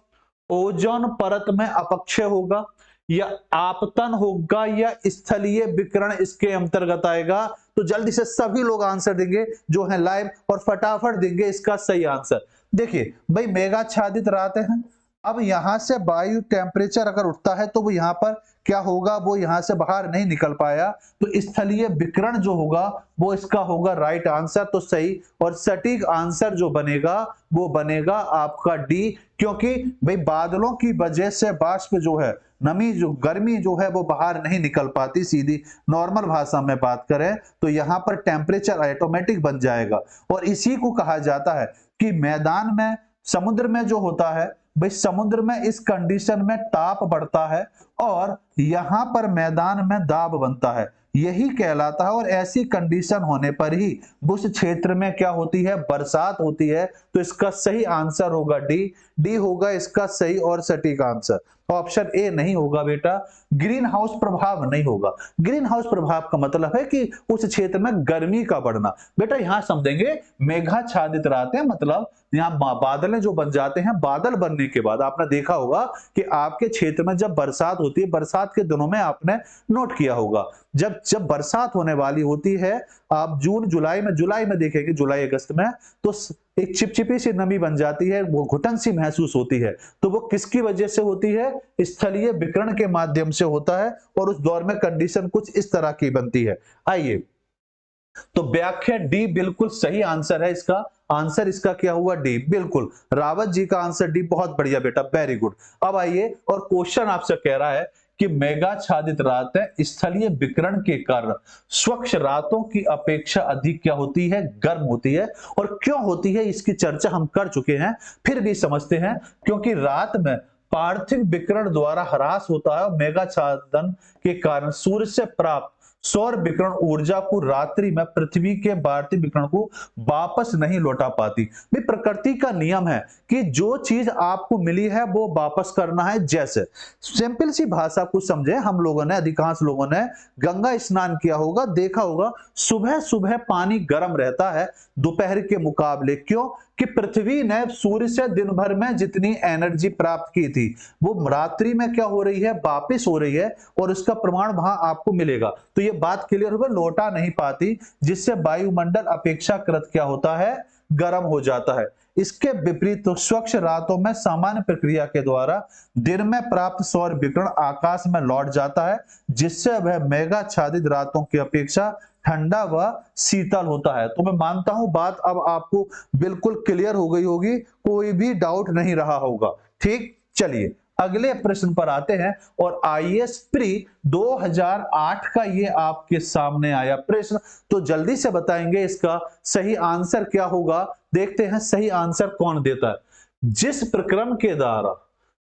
ओजोन परत में अपक्षय होगा, या आपतन होगा, या स्थलीय विकिरण इसके अंतर्गत आएगा। तो जल्दी से सभी लोग आंसर देंगे जो है लाइव, और फटाफट देंगे इसका सही आंसर। देखिए भाई मेघाच्छादित रातें हैं, अब यहां से वायु टेम्परेचर अगर उठता है तो वो यहां पर क्या होगा, वो यहां से बाहर नहीं निकल पाया, तो स्थलीय विकिरण जो होगा वो इसका होगा राइट आंसर। तो सही और सटीक आंसर जो बनेगा वो बनेगा आपका डी, क्योंकि भाई बादलों की वजह से बाष्प जो है, नमी जो गर्मी जो है वो बाहर नहीं निकल पाती। सीधी नॉर्मल भाषा में बात करें तो यहाँ पर टेम्परेचर ऑटोमेटिक बन जाएगा, और इसी को कहा जाता है कि मैदान में समुद्र में जो होता है, भाई समुद्र में इस कंडीशन में ताप बढ़ता है और यहां पर मैदान में दाब बनता है, यही कहलाता है। और ऐसी कंडीशन होने पर ही उस क्षेत्र में क्या होती है, बरसात होती है। तो इसका सही आंसर होगा डी होगा इसका सही और सटीक आंसर। ऑप्शन ए नहीं होगा बेटा, ग्रीन हाउस प्रभाव नहीं होगा। ग्रीन हाउस प्रभाव का मतलब है कि उस क्षेत्र में गर्मी का बढ़ना। बेटा यहां समझेंगे मेघाच्छादित रातें मतलब यहाँ बादलें जो बन जाते हैं, बादल बनने के बाद आपने देखा होगा कि आपके क्षेत्र में जब बरसात होती है, बरसात के दिनों में आपने नोट किया होगा, जब जब बरसात होने वाली होती है, आप जून जुलाई में देखेंगे, जुलाई अगस्त में, तो एक चिपचिपी सी नमी बन जाती है, वो घुटन सी महसूस होती है। तो वो किसकी वजह से होती है, स्थलीय विकिरण के माध्यम से होता है, और उस दौर में कंडीशन कुछ इस तरह की बनती है। आइए, तो व्याख्या डी बिल्कुल सही आंसर है। इसका आंसर इसका क्या हुआ, डी। बिल्कुल रावत जी का आंसर डी, बहुत बढ़िया बेटा, वेरी गुड। अब आइए, और क्वेश्चन आपसे कह रहा है कि मेघाच्छादित रातें स्थलीय विकिरण के कारण स्वच्छ रातों की अपेक्षा अधिक क्या होती है, गर्म होती है। और क्यों होती है इसकी चर्चा हम कर चुके हैं, फिर भी समझते हैं। क्योंकि रात में पार्थिव विकिरण द्वारा ह्रास होता है, मेघाच्छादन के कारण सूर्य से प्राप्त सौर विकिरण ऊर्जा को रात्रि में पृथ्वी के पार्थिव विकिरण को वापस नहीं लौटा पाती। भी प्रकृति का नियम है कि जो चीज आपको मिली है वो वापस करना है। जैसे सिंपल सी भाषा को समझे, हम लोगों ने, अधिकांश लोगों ने गंगा स्नान किया होगा, देखा होगा सुबह सुबह पानी गर्म रहता है दोपहर के मुकाबले। क्यों कि पृथ्वी ने सूर्य से दिन भर में जितनी एनर्जी प्राप्त की थी वो रात्रि में क्या हो रही है, वापस हो रही है, और उसका प्रमाण वहां आपको मिलेगा। तो ये बात क्लियर हो, लौटा नहीं पाती, जिससे वायुमंडल अपेक्षाकृत क्या होता है, गर्म हो जाता है। इसके विपरीत तो स्वच्छ रातों में सामान्य प्रक्रिया के द्वारा दिन में प्राप्त सौर विकिरण आकाश में लौट जाता है, जिससे वह मेघाच्छादित रातों की अपेक्षा ठंडा व शीतल होता है। तो मैं मानता हूं बात अब आपको बिल्कुल क्लियर हो गई होगी, कोई भी डाउट नहीं रहा होगा। ठीक, चलिए अगले प्रश्न पर आते हैं। और आईएएस प्री 2008 का ये आपके सामने आया प्रश्न, तो जल्दी से बताएंगे इसका सही आंसर क्या होगा। देखते हैं सही आंसर कौन देता है। जिस प्रक्रम के द्वारा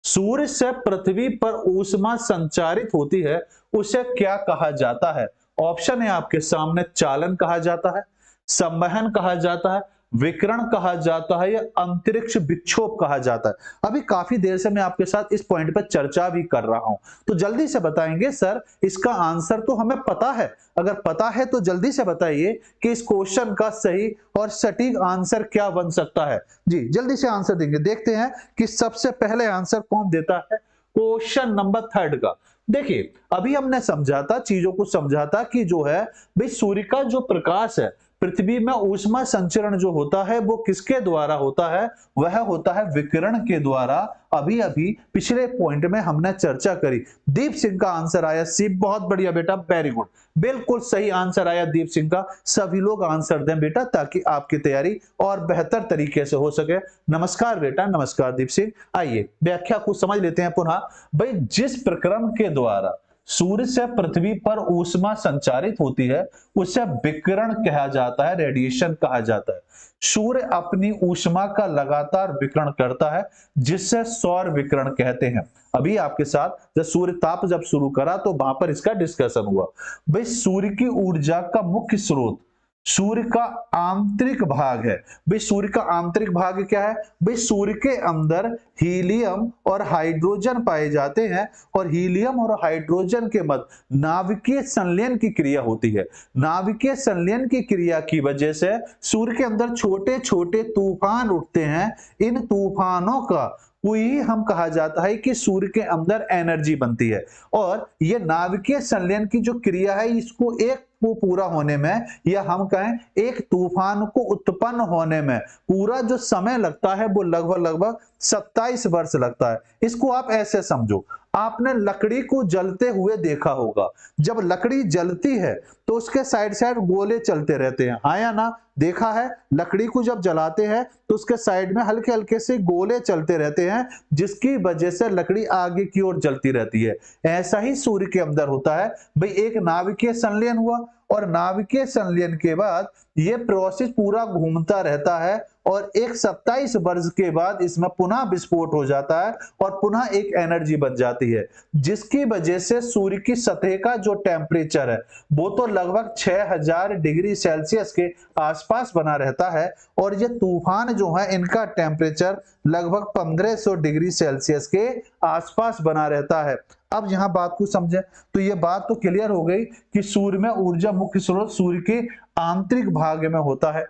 सूर्य से पृथ्वी पर ऊष्मा संचारित होती है उसे क्या कहा जाता है। ऑप्शन है आपके सामने, चालन कहा जाता है, संवहन कहा जाता है, विकिरण कहा जाता है, या अंतरिक्ष विक्षोभ कहा जाता है। अभी काफी देर से मैं आपके साथ इस पॉइंट पर चर्चा भी कर रहा हूं, तो जल्दी से बताएंगे सर इसका आंसर तो हमें पता है। अगर पता है तो जल्दी से बताइए कि इस क्वेश्चन का सही और सटीक आंसर क्या बन सकता है। जी जल्दी से आंसर देंगे। देखते हैं कि सबसे पहले आंसर कौन देता है क्वेश्चन नंबर 3 का। देखिए अभी हमने समझा था, चीजों को समझा था कि जो है भाई सूर्य का जो प्रकाश है पृथ्वी में ऊष्मा संचरण जो होता है वो किसके द्वारा होता है, वह होता है विकिरण के द्वारा। अभी अभी पिछले पॉइंट में हमने चर्चा करी। दीप सिंह का आंसर आया सी, बहुत बढ़िया बेटा, वेरी गुड, बिल्कुल सही आंसर आया दीप सिंह का। सभी लोग आंसर दें बेटा ताकि आपकी तैयारी और बेहतर तरीके से हो सके। नमस्कार बेटा, नमस्कार दीप सिंह। आइए व्याख्या को समझ लेते हैं पुनः। भाई जिस प्रक्रम के द्वारा सूर्य से पृथ्वी पर ऊष्मा संचारित होती है उसे विकिरण कहा जाता है, रेडिएशन कहा जाता है। सूर्य अपनी ऊष्मा का लगातार विकिरण करता है जिससे सौर विकिरण कहते हैं। अभी आपके साथ जब सूर्य ताप जब शुरू करा तो वहां पर इसका डिस्कशन हुआ। भाई सूर्य की ऊर्जा का मुख्य स्रोत सूर्य का आंतरिक भाग है। भाई सूर्य का आंतरिक भाग क्या है, भाई सूर्य के अंदर हीलियम और हाइड्रोजन पाए जाते हैं और हीलियम और हाइड्रोजन के मध्य नाभिकीय संलयन की क्रिया होती है। नाभिकीय संलयन की क्रिया की वजह से सूर्य के अंदर छोटे छोटे तूफान उठते हैं। इन तूफानों का वही हम कहा जाता है कि सूर्य के अंदर एनर्जी बनती है। और यह नाभिकीय संलयन की जो क्रिया है इसको एक को पूरा होने में, या हम कहें एक तूफान को उत्पन्न होने में पूरा जो समय लगता है वो लगभग 27 वर्ष लगता है। इसको आप ऐसे समझो, आपने लकड़ी को जलते हुए देखा होगा। जब लकड़ी जलती है तो उसके साइड साइड गोले चलते रहते हैं, हाँ या ना, देखा है। लकड़ी को जब जलाते हैं तो उसके साइड में हल्के हल्के से गोले चलते रहते हैं जिसकी वजह से लकड़ी आगे की ओर जलती रहती है। ऐसा ही सूर्य के अंदर होता है। भाई एक नाभिकीय संलयन हुआ और नाभिकीय संलयन के बाद ये प्रोसेस पूरा घूमता रहता है और एक 27 वर्ष के बाद इसमें पुनः विस्फोट हो जाता है और पुनः एक एनर्जी बन जाती है, जिसकी वजह से सूर्य की सतह का जो टेम्परेचर है वो तो लगभग 6000 डिग्री सेल्सियस के आसपास बना रहता है और ये तूफान जो है इनका टेम्परेचर लगभग 1500 डिग्री सेल्सियस के आसपास बना रहता है। अब यहां बात को समझे तो ये बात तो क्लियर हो गई कि सूर्य में ऊर्जा मुख्य स्रोत सूर्य के आंतरिक भाग में होता है,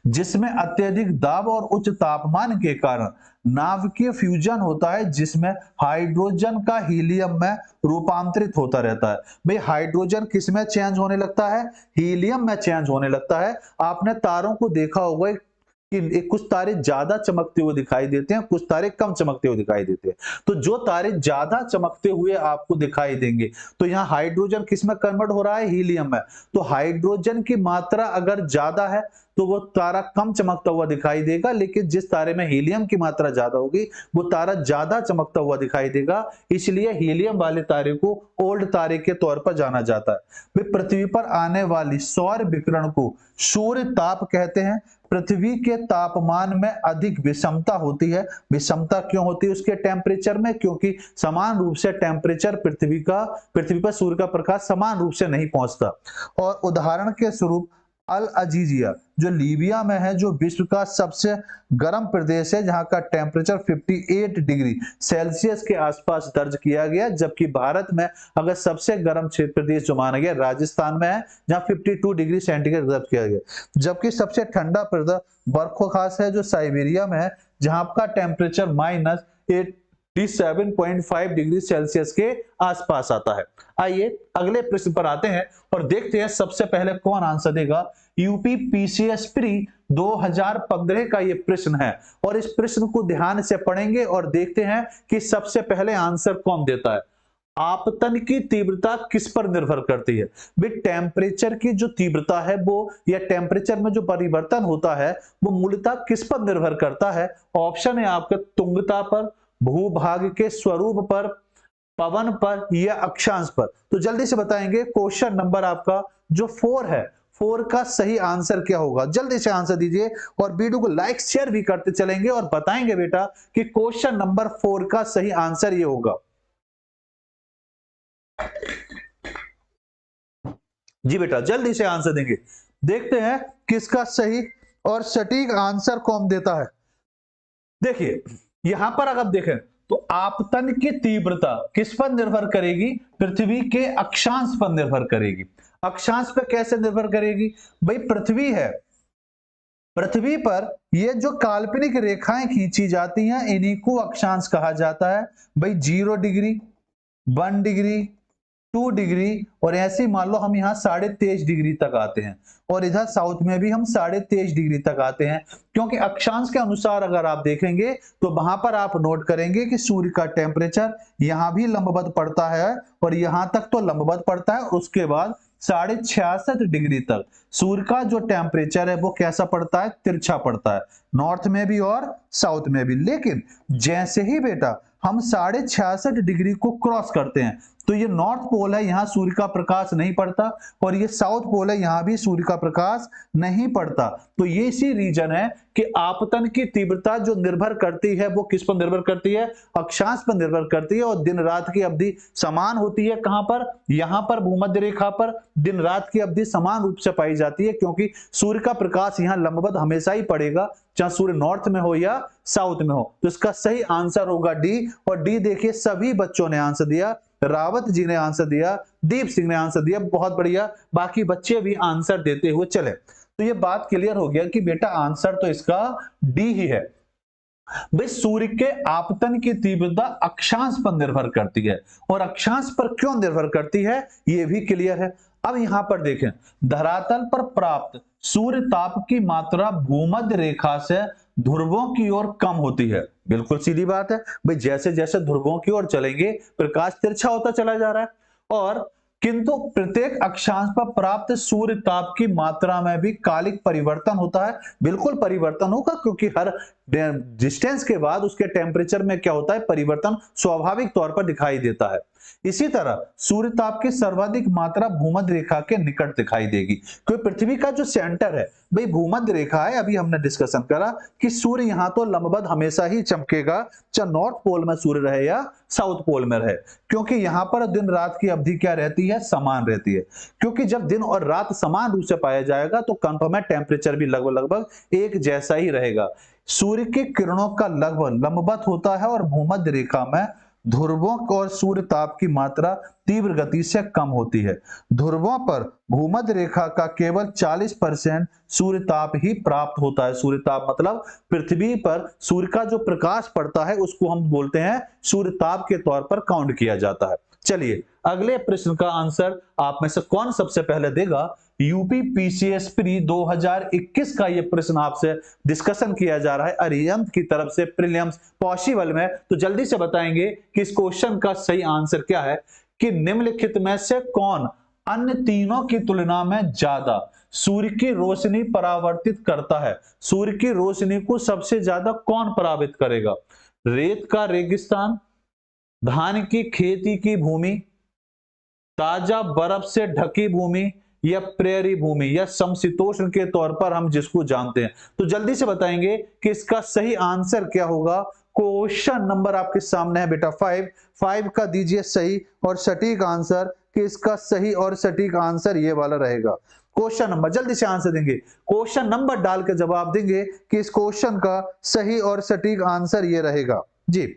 जिसमें अत्यधिक दाब और उच्च तापमान के कारण नाभिकीय फ्यूजन होता है, जिसमें हाइड्रोजन का हीलियम में रूपांतरित होता रहता है। भाई हाइड्रोजन किस में चेंज होने लगता है, हीलियम में चेंज होने लगता है। आपने तारों को देखा होगा कि कुछ तारे ज्यादा चमकते हुए दिखाई देते हैं, कुछ तारे कम चमकते हुए दिखाई देते हैं। तो जो तारे ज्यादा चमकते हुए आपको दिखाई देंगे तो यहाँ हाइड्रोजन किस में कन्वर्ट हो रहा है, हीलियम में। तो हाइड्रोजन की मात्रा अगर ज्यादा है तो वो तारा कम चमकता हुआ दिखाई देगा, लेकिन जिस तारे में हीलियम की मात्रा ज्यादा होगी वो तारा ज्यादा चमकता हुआ दिखाई देगा। इसलिए हीलियम वाले तारे को ओल्ड तारे के तौर पर जाना जाता है। पृथ्वी पर आने वाली सौर विकिरण को सूर्य ताप कहते हैं। पृथ्वी के तापमान में अधिक विषमता होती है। विषमता क्यों होती है उसके टेम्परेचर में, क्योंकि समान रूप से टेम्परेचर पृथ्वी पर सूर्य का प्रकाश समान रूप से नहीं पहुंचता। और उदाहरण के स्वरूप अल अजीजिया जो लीबिया में है, जो विश्व का सबसे गर्म प्रदेश है, जहां का टेम्परेचर 58 डिग्री सेल्सियस के आसपास दर्ज किया गया, जबकि भारत में अगर सबसे गर्म प्रदेश जो माना गया राजस्थान में है, जहां 52 डिग्री सेंटीग्रेड दर्ज किया गया। जबकि सबसे ठंडा प्रदेश बर्फोखास है जो साइबेरिया में है, जहां का टेम्परेचर -8 47.5 डिग्री सेल्सियस के आसपास आता है। आइए अगले प्रश्न पर आते हैं और देखते हैं सबसे पहले कौन आंसर देगा। यूपी पीसीएस प्री 2015 का ये प्रश्न है और इस प्रश्न को ध्यान से पढ़ेंगे और देखते हैं कि सबसे पहले आंसर कौन देता है। आपतन की तीव्रता किस पर निर्भर करती है? भाई टेम्परेचर की जो तीव्रता है वो या टेम्परेचर में जो परिवर्तन होता है वो मूलतः किस पर निर्भर करता है? ऑप्शन है आपका तुंगता पर, भूभाग के स्वरूप पर, पवन पर या अक्षांश पर। तो जल्दी से बताएंगे क्वेश्चन नंबर आपका जो 4 है, 4 का सही आंसर क्या होगा? जल्दी से आंसर दीजिए और वीडियो को लाइक शेयर भी करते चलेंगे और बताएंगे बेटा कि क्वेश्चन नंबर 4 का सही आंसर ये होगा। जी बेटा जल्दी से आंसर देंगे। देखते हैं किसका सही और सटीक आंसर कौन देता है। देखिए यहां पर अगर देखें तो आपतन की तीव्रता किस पर निर्भर करेगी? पृथ्वी के अक्षांश पर निर्भर करेगी। अक्षांश पर कैसे निर्भर करेगी? भाई पृथ्वी है, पृथ्वी पर ये जो काल्पनिक रेखाएं खींची जाती हैं इन्हीं को अक्षांश कहा जाता है। भाई 0 डिग्री, 1 डिग्री, 2 डिग्री और ऐसे मान लो हम यहाँ 23.5 डिग्री तक आते हैं और इधर साउथ में भी हम 23.5 डिग्री तक आते हैं। क्योंकि अक्षांश के अनुसार अगर आप देखेंगे तो वहां पर आप नोट करेंगे कि सूर्य का टेम्परेचर यहाँ भी लंबवत पड़ता है और यहाँ तक तो लंबवत पड़ता है और उसके बाद 66.5 डिग्री तक सूर्य का जो टेम्परेचर है वो कैसा पड़ता है? तिरछा पड़ता है, नॉर्थ में भी और साउथ में भी। लेकिन जैसे ही बेटा हम 66.5 डिग्री को क्रॉस करते हैं तो ये नॉर्थ पोल है, यहाँ सूर्य का प्रकाश नहीं पड़ता और ये साउथ पोल है, यहाँ भी सूर्य का प्रकाश नहीं पड़ता। तो ये इसी रीजन है कि आपतन की तीव्रता जो निर्भर करती है वो किस पर निर्भर करती है? अक्षांश पर निर्भर करती है और दिन रात की अवधि समान होती है। कहां पर? यहां पर भूमध्य रेखा पर दिन रात की अवधि समान रूप से पाई जाती है क्योंकि सूर्य का प्रकाश यहाँ लंबवत हमेशा ही पड़ेगा, चाहे सूर्य नॉर्थ में हो या साउथ में हो। तो इसका सही आंसर होगा डी। और डी देखिए सभी बच्चों ने आंसर दिया, रावत जी ने आंसर दिया, दीप सिंह ने आंसर दिया, बहुत बढ़िया। बाकी बच्चे भी आंसर देते हुए चले। तो ये बात क्लियर हो गया कि बेटा आंसर तो इसका डी ही है। भाई सूर्य के आपतन की तीव्रता अक्षांश पर निर्भर करती है और अक्षांश पर क्यों निर्भर करती है ये भी क्लियर है। अब यहां पर देखें, धरातल पर प्राप्त सूर्य ताप की मात्रा भूमध्य रेखा से ध्रुवों की ओर कम होती है। बिल्कुल सीधी बात है भाई, जैसे जैसे ध्रुवों की ओर चलेंगे प्रकाश तिरछा होता चला जा रहा है और किंतु प्रत्येक अक्षांश पर प्राप्त सूर्य ताप की मात्रा में भी कालिक परिवर्तन होता है। बिल्कुल परिवर्तन होगा क्योंकि हर डिस्टेंस के बाद उसके टेम्परेचर में क्या होता है? परिवर्तन स्वाभाविक तौर पर दिखाई देता है। इसी तरह सूर्य ताप की सर्वाधिक मात्रा भूमध्य रेखा के निकट दिखाई देगी क्योंकि पृथ्वी का जो सेंटर है भाई भूमध्य रेखा है। अभी हमने डिस्कशन करा कि सूर्य यहाँ तो लंबवत हमेशा ही चमकेगा, चाहे नॉर्थ पोल में सूर्य रहे या साउथ पोल में रहे, क्योंकि यहाँ पर दिन रात की अवधि क्या रहती है? समान रहती है। क्योंकि जब दिन और रात समान रूप से पाया जाएगा तो कंफर्म है टेम्परेचर भी लगभग एक जैसा ही रहेगा। सूर्य की किरणों का लगभग लंबवत होता है और भूमध्य रेखा में ध्रुवों और सूर्य ताप की मात्रा तीव्र गति से कम होती है। ध्रुवों पर भूमध्य रेखा का केवल 40% सूर्य ताप ही प्राप्त होता है। सूर्य ताप मतलब पृथ्वी पर सूर्य का जो प्रकाश पड़ता है उसको हम बोलते हैं सूर्य ताप के तौर पर काउंट किया जाता है। चलिए अगले प्रश्न का आंसर आप में से कौन सबसे पहले देगा? यूपी पीसीएस प्री 2021 का यह प्रश्न आपसे डिस्कशन किया जा रहा है अरिहंत की तरफ से प्रीलिम्स पॉसिबल में। तो जल्दी से बताएंगे कि इस क्वेश्चन का सही आंसर क्या है कि निम्नलिखित में से कौन अन्य तीनों की तुलना में ज्यादा सूर्य की रोशनी परावर्तित करता है? सूर्य की रोशनी को सबसे ज्यादा कौन परावर्तित करेगा? रेत का रेगिस्तान, धान की खेती की भूमि, ताजा बर्फ से ढकी भूमि या प्रेरी भूमि या समशीतोष्ण के तौर पर हम जिसको जानते हैं। तो जल्दी से बताएंगे कि इसका सही आंसर क्या होगा। क्वेश्चन नंबर आपके सामने है बेटा 5 का दीजिए सही और सटीक आंसर कि इसका सही और सटीक आंसर ये वाला रहेगा। क्वेश्चन नंबर जल्दी से आंसर देंगे, क्वेश्चन नंबर डाल के जवाब देंगे कि इस क्वेश्चन का सही और सटीक आंसर ये रहेगा। जी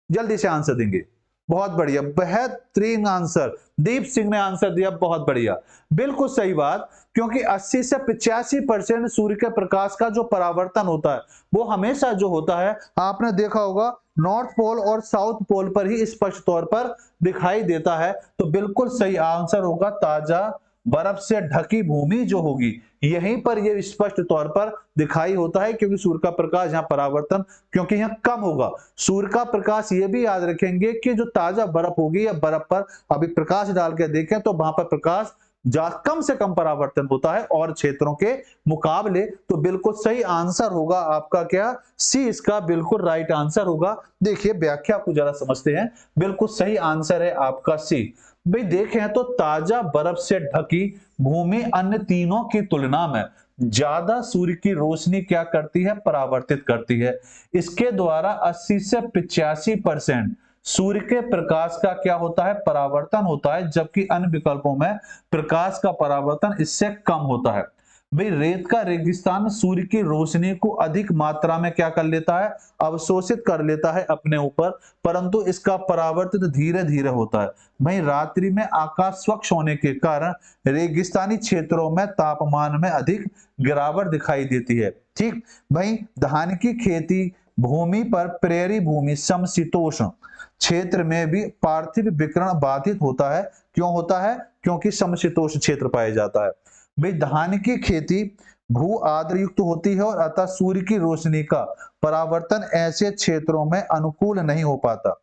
जल्दी से आंसर देंगे। बहुत बढ़िया, बेहतरीन आंसर, दीप सिंह ने आंसर दिया, बहुत बढ़िया, बिल्कुल सही बात। क्योंकि 80 से 85% सूर्य के प्रकाश का जो परावर्तन होता है वो हमेशा जो होता है, आपने देखा होगा, नॉर्थ पोल और साउथ पोल पर ही स्पष्ट तौर पर दिखाई देता है। तो बिल्कुल सही आंसर होगा ताजा बर्फ से ढकी भूमि जो होगी, यहीं पर यह स्पष्ट तौर पर दिखाई होता है, क्योंकि सूर्य का प्रकाश यहाँ परावर्तन क्योंकि यहाँ कम होगा। सूर्य का प्रकाश ये भी याद रखेंगे कि जो ताजा बर्फ होगी या बर्फ पर अभी प्रकाश डाल के देखें तो वहां पर प्रकाश कम से कम परावर्तन होता है और क्षेत्रों के मुकाबले। तो बिल्कुल सही आंसर होगा आपका क्या, सी इसका बिल्कुल राइट आंसर होगा। देखिए व्याख्या को जरा समझते हैं, बिल्कुल सही आंसर है आपका सी। भाई देखें तो ताजा बर्फ से ढकी भूमि अन्य तीनों की तुलना में ज्यादा सूर्य की रोशनी क्या करती है, परावर्तित करती है। इसके द्वारा 80 से 85% सूर्य के प्रकाश का क्या होता है, परावर्तन होता है, जबकि अन्य विकल्पों में प्रकाश का परावर्तन इससे कम होता है। भाई रेत का रेगिस्तान सूर्य की रोशनी को अधिक मात्रा में क्या कर लेता है, अवशोषित कर लेता है अपने ऊपर, परंतु इसका परावर्तन धीरे धीरे होता है। भाई रात्रि में आकाश स्वच्छ होने के कारण रेगिस्तानी क्षेत्रों में तापमान में अधिक गिरावट दिखाई देती है। ठीक भाई, धान की खेती भूमि पर प्रेरी भूमि समशीतोष्ण क्षेत्र में भी पार्थिव विकिरण बाधित होता है। क्यों होता है, क्योंकि समशीतोष्ण क्षेत्र पाया जाता है। भाई धान की खेती भू आर्द्र युक्त होती है और अतः सूर्य की रोशनी का परावर्तन ऐसे क्षेत्रों में अनुकूल नहीं हो पाता,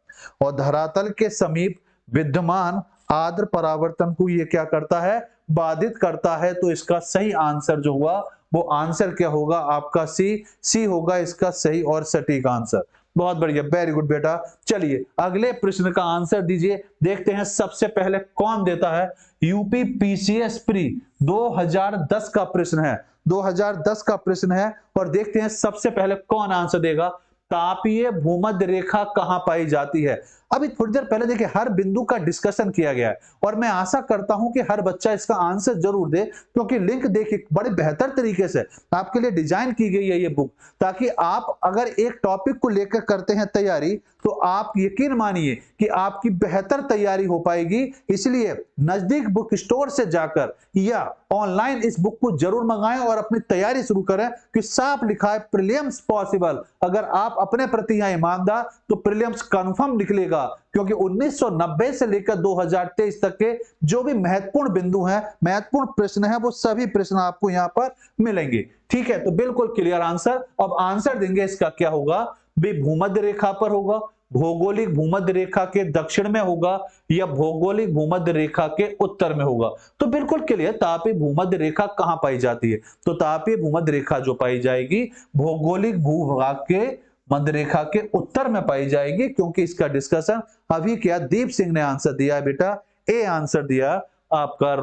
और धरातल के समीप विद्यमान आर्द्र परावर्तन को ये क्या करता है, बाधित करता है। तो इसका सही आंसर जो हुआ वो आंसर क्या होगा आपका, सी होगा इसका सही और सटीक आंसर। बहुत बढ़िया, वेरी गुड बेटा। चलिए अगले प्रश्न का आंसर दीजिए, देखते हैं सबसे पहले कौन देता है। यूपी पीसीएस प्री 2010 का प्रश्न है, 2010 का प्रश्न है, और देखते हैं सबसे पहले कौन आंसर देगा। तापीय भूमध्य रेखा कहां पाई जाती है। अभी थोड़ी देर पहले देखिए हर बिंदु का डिस्कशन किया गया है, और मैं आशा करता हूं कि हर बच्चा इसका आंसर जरूर दे, क्योंकि लिंक देखिए बड़े बेहतर तरीके से आपके लिए डिजाइन की गई है ये बुक, ताकि आप अगर एक टॉपिक को लेकर करते हैं तैयारी तो आप यकीन मानिए कि आपकी बेहतर तैयारी हो पाएगी। इसलिए नजदीक बुक स्टोर से जाकर या ऑनलाइन इस बुक को जरूर मंगाएं और अपनी तैयारी शुरू करें, कि साफ लिखा है प्रीलिम्स पॉसिबल। अगर आप अपने प्रति यहाँ ईमानदार तो प्रीलिम्स कंफर्म निकलेगा, क्योंकि 1990 से लेकर 2023 तक के जो भी महत्वपूर्ण बिंदु हैं, महत्वपूर्ण प्रश्न हैं, वो सभी प्रश्न आपको यहाँ पर मिलेंगे। ठीक है, तो बिल्कुल क्लियर आंसर। अब आंसर देंगे इसका क्या होगा, भूमध्य रेखा पर होगा, भौगोलिक भूमध्य रेखा के दक्षिण में होगा, या भौगोलिक भूमध्य रेखा के उत्तर में होगा। तो बिल्कुल क्लियर, तापीय भूमध्य रेखा कहां पाई जाती है, तो तापीय भूमध्य रेखा जो पाई जाएगी भौगोलिक भूभाग के मध्य रेखा के उत्तर में पाई जाएगी, क्योंकि इसका डिस्कशन अभी क्या दीप सिंह ने आंसर दिया है बेटा, ए आंसर दिया आपका,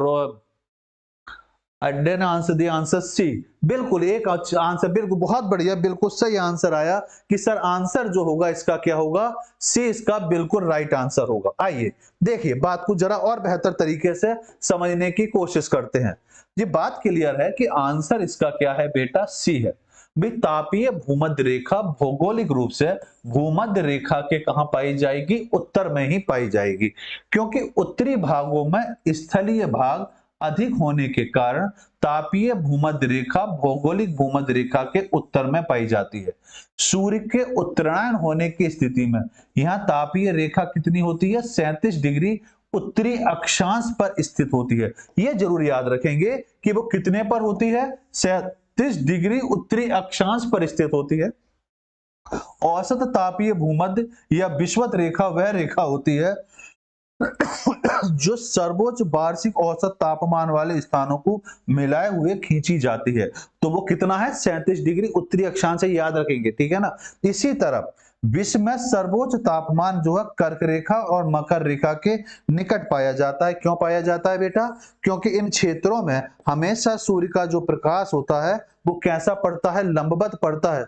अड्डे ने आंसर दिया आंसर सी। बिल्कुल एक आंसर, बिल्कुल बहुत बढ़िया, बिल्कुल सही आंसर आया कि सर आंसर जो होगा इसका क्या होगा, सी इसका बिल्कुल राइट आंसर होगा। आइए देखिए बात को जरा और बेहतर तरीके से समझने की कोशिश करते हैं। ये बात क्लियर है कि आंसर इसका क्या है बेटा, सी है। भी तापीय भूमध्य रेखा भौगोलिक रूप से भूमध्य रेखा के कहां पाई जाएगी, उत्तर में ही पाई जाएगी, क्योंकि उत्तरी भागों में स्थलीय भाग अधिक होने के कारण तापीय भूमध्य रेखा भौगोलिक भूमध्य रेखा के उत्तर में पाई जाती है। सूर्य के उत्तरायण होने की स्थिति में यहाँ तापीय रेखा कितनी होती है, 37 डिग्री उत्तरी अक्षांश पर स्थित होती है। यह जरूर याद रखेंगे कि वो कितने पर होती है, 37 डिग्री उत्तरी अक्षांश पर स्थित होती है। औसत तापीय भूमध्य या विषुवत रेखा वह रेखा होती है जो सर्वोच्च वार्षिक औसत तापमान वाले स्थानों को मिलाए हुए खींची जाती है। तो वो कितना है, 37 डिग्री उत्तरी अक्षांश से, याद रखेंगे, ठीक है ना। इसी तरह विश्व में सर्वोच्च तापमान जो है कर्क रेखा और मकर रेखा के निकट पाया जाता है। क्यों पाया जाता है बेटा, क्योंकि इन क्षेत्रों में हमेशा सूर्य का जो प्रकाश होता है वो कैसा पड़ता है, लंबवत पड़ता है।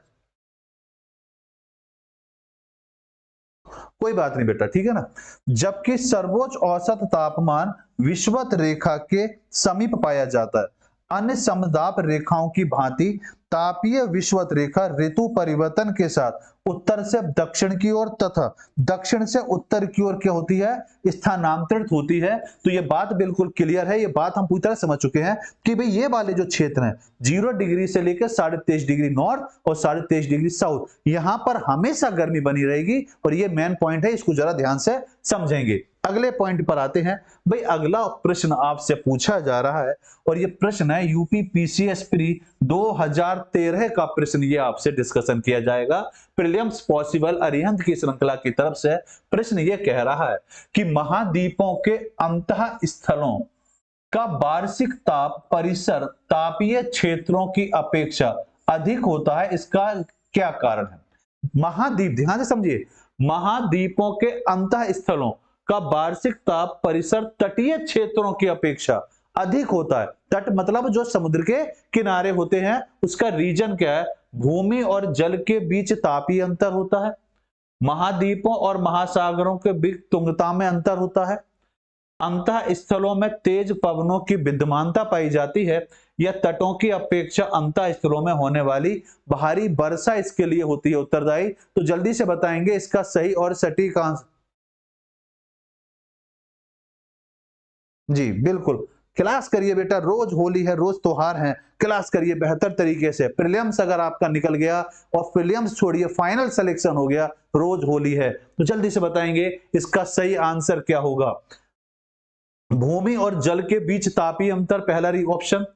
कोई बात नहीं बेटा, ठीक है ना। जबकि सर्वोच्च औसत तापमान विषुवत रेखा के समीप पाया जाता है। अन्य समदाब रेखाओं की भांति तापीय विषुवत रेखा ऋतु परिवर्तन के साथ उत्तर से दक्षिण की ओर तथा दक्षिण से उत्तर की ओर क्या होती है, स्थानांतरित होती है। तो ये बात बिल्कुल क्लियर है, ये बात हम पूरी तरह समझ चुके हैं कि भाई ये वाले जो क्षेत्र हैं 0 डिग्री से लेकर 23.5 डिग्री नॉर्थ और 23.5 डिग्री साउथ, यहां पर हमेशा गर्मी बनी रहेगी और ये मेन पॉइंट है, इसको जरा ध्यान से समझेंगे। अगले पॉइंट पर आते हैं। भाई अगला प्रश्न आपसे पूछा जा रहा है और ये प्रश्न है यूपी पीसीएस प्री 2013 का प्रश्न, ये आपसे डिस्कशन किया जाएगा। प्रीलिम्स पॉसिबल अरिहंत की श्रृंखला की तरफ से प्रश्न ये कह रहा है कि महाद्वीपों के अंतः स्थलों का वार्षिक ताप परिसर तापीय क्षेत्रों की अपेक्षा अधिक होता है, इसका क्या कारण है। महाद्वीप, ध्यान से समझिए, महाद्वीपों के अंतः स्थलों का वार्षिक ताप परिसर तटीय क्षेत्रों की अपेक्षा अधिक होता है। तट मतलब जो समुद्र के किनारे होते हैं, उसका रीजन क्या है, भूमि और जल के बीच तापीय अंतर होता है। महाद्वीपों और महासागरों के बीच तुंगता में अंतर होता है। अंतः स्थलों में तेज पवनों की विद्यमानता पाई जाती है या तटों की अपेक्षा अंतः स्थलों में होने वाली भारी वर्षा इसके लिए होती है उत्तरदायी। तो जल्दी से बताएंगे इसका सही और सटीक आंसर। जी बिल्कुल, क्लास करिए बेटा, रोज होली है, रोज त्योहार है, क्लास करिए बेहतर तरीके से। प्रीलिम्स अगर आपका निकल गया और प्रीलिम्स छोड़िए फाइनल सिलेक्शन हो गया, रोज होली है, तो जल्दी से बताएंगे इसका सही आंसर क्या होगा। भूमि और जल के बीच तापीय अंतर, पहला ऑप्शन।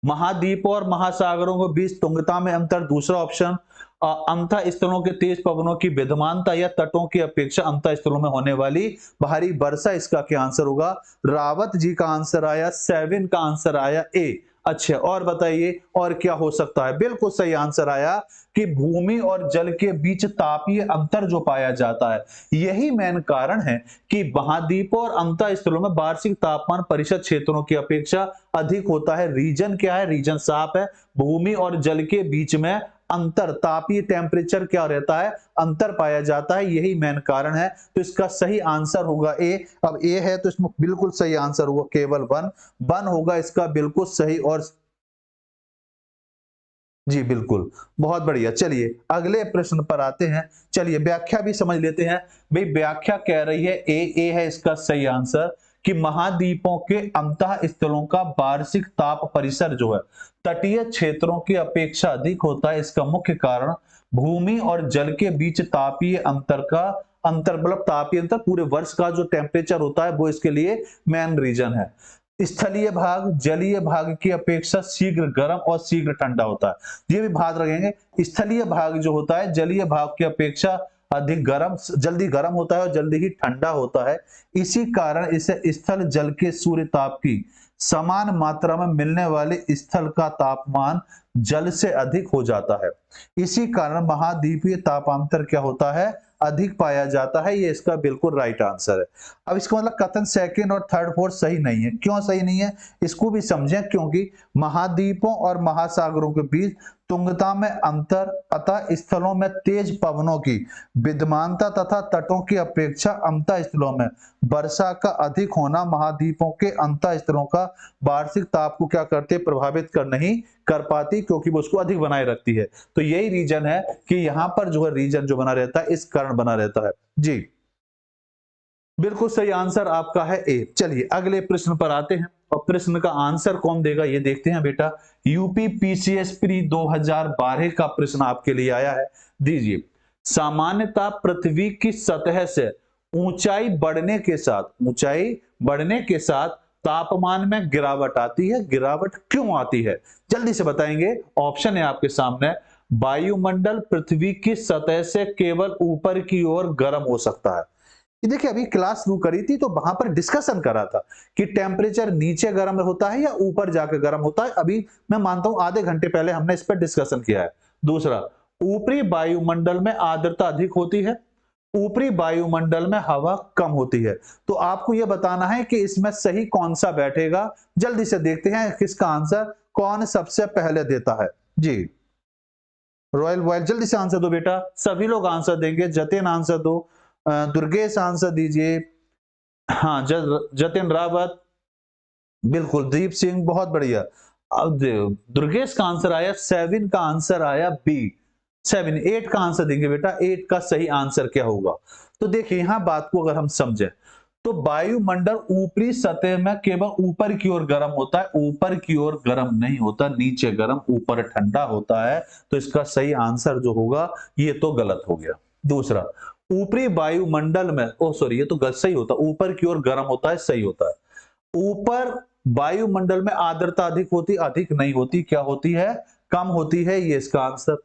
महाद्वीपों और महासागरों के बीच तुंगता में अंतर, दूसरा ऑप्शन। अंतः स्थलों के तेज पवनों की विद्यमानता या तटों की अपेक्षा अंतः स्थलों में होने वाली भारी वर्षा, इसका क्या आंसर होगा। रावत जी का आंसर आया 7 का आंसर आया ए। अच्छा और बताइए और क्या हो सकता है। बिल्कुल सही आंसर आया कि भूमि और जल के बीच तापीय अंतर जो पाया जाता है, यही मेन कारण है कि महाद्वीपों और अंतः स्थलों में वार्षिक तापमान परिषद क्षेत्रों की अपेक्षा अधिक होता है। रीजन क्या है, रीजन साफ है, भूमि और जल के बीच में अंतर, तापीय टेम्परेचर क्या रहता है, अंतर पाया जाता है, यही मेन कारण है। तो इसका सही आंसर होगा ए। अब ए है तो इसमें बिल्कुल सही आंसर होगा केवल 1 होगा इसका बिल्कुल सही और जी बिल्कुल, बहुत बढ़िया। चलिए अगले प्रश्न पर आते हैं। चलिए व्याख्या भी समझ लेते हैं। भाई व्याख्या कह रही है ए है इसका सही आंसर कि महाद्वीपों के अंतः स्थलों का वार्षिक ताप परिसर जो है तटीय क्षेत्रों की अपेक्षा अधिक होता है। इसका मुख्य कारण भूमि और जल के बीच तापीय अंतर का मतलब तापीय अंतर पूरे वर्ष का जो टेम्परेचर होता है वो इसके लिए मेन रीजन है। स्थलीय भाग जलीय भाग की अपेक्षा शीघ्र गर्म और शीघ्र ठंडा होता है, ये भी भाग रखेंगे। स्थलीय भाग जो होता है जलीय भाग की अपेक्षा अधिक गर्म, जल्दी गर्म होता है और जल्दी ही ठंडा होता है। इसी कारण इसे स्थल जल के सूर्य ताप की समान मात्रा में मिलने वाले स्थल का तापमान जल से अधिक हो जाता है। इसी कारण महाद्वीपीय तापांतर क्या होता है, अधिक पाया जाता है। ये इसका बिल्कुल राइट आंसर है। अब इसका मतलब कथन सेकंड और थर्ड फोर्थ सही नहीं है। क्यों सही नहीं है इसको भी समझें, क्योंकि महाद्वीपों और महासागरों के बीच तुंगता में अंतर अतः स्थलों में तेज पवनों की विद्यमानता तथा तटों की अपेक्षा अंतः स्थलों में वर्षा का अधिक होना महाद्वीपों के अंतः स्थलों का वार्षिक ताप को क्या करते, प्रभावित कर नहीं कर पाती, क्योंकि वो उसको अधिक बनाए रखती है। तो यही रीजन है कि यहां पर जो है रीजन जो बना रहता है, इस कारण बना रहता है। जी बिल्कुल सही आंसर आपका है ए। चलिए अगले प्रश्न पर आते हैं और प्रश्न का आंसर कौन देगा ये देखते हैं बेटा। यूपी पीसीएस प्री 2012 का प्रश्न आपके लिए आया है, दीजिए। सामान्यतः पृथ्वी की सतह से ऊंचाई बढ़ने के साथ तापमान में गिरावट आती है। गिरावट क्यों आती है जल्दी से बताएंगे। ऑप्शन है आपके सामने। वायुमंडल पृथ्वी की सतह से केवल ऊपर की ओर गर्म हो सकता है। देखिए अभी क्लास शुरू करी थी तो वहां पर डिस्कशन करा था कि टेम्परेचर नीचे गर्म होता है या ऊपर जाकर गर्म होता है। अभी मैं मानता हूं आधे घंटे पहले हमने इस पर डिस्कशन किया है। दूसरा, ऊपरी वायुमंडल में आर्द्रता अधिक होती है, ऊपरी वायुमंडल में हवा कम होती है। तो आपको यह बताना है कि इसमें सही कौन सा बैठेगा। जल्दी से देखते हैं किसका आंसर कौन सबसे पहले देता है। जी रॉयल वॉयल जल्दी से आंसर दो बेटा, सभी लोग आंसर देंगे। जतिन आंसर दो, दुर्गेश आंसर दीजिए, हाँ जतिन रावत, बिल्कुल दीप सिंह, बहुत बढ़िया। अब दुर्गेश का आंसर आया 7, का आंसर आया बी 7। 8 का आंसर देंगे बेटा, 8 का सही आंसर क्या होगा? तो देखिए यहां बात को अगर हम समझें तो वायुमंडल ऊपरी सतह में केवल ऊपर की ओर गर्म होता है, ऊपर की ओर गर्म नहीं होता, नीचे गर्म ऊपर ठंडा होता है। तो इसका सही आंसर जो होगा ये तो गलत हो गया। दूसरा, ऊपरी वायुमंडल में सॉरी ये तो गलत, सही होता, ऊपर की ओर गर्म होता है, सही होता है। ऊपर वायुमंडल में आर्द्रता अधिक होती, अधिक नहीं होती, क्या होती है? कम होती है, ये इसका आंसर।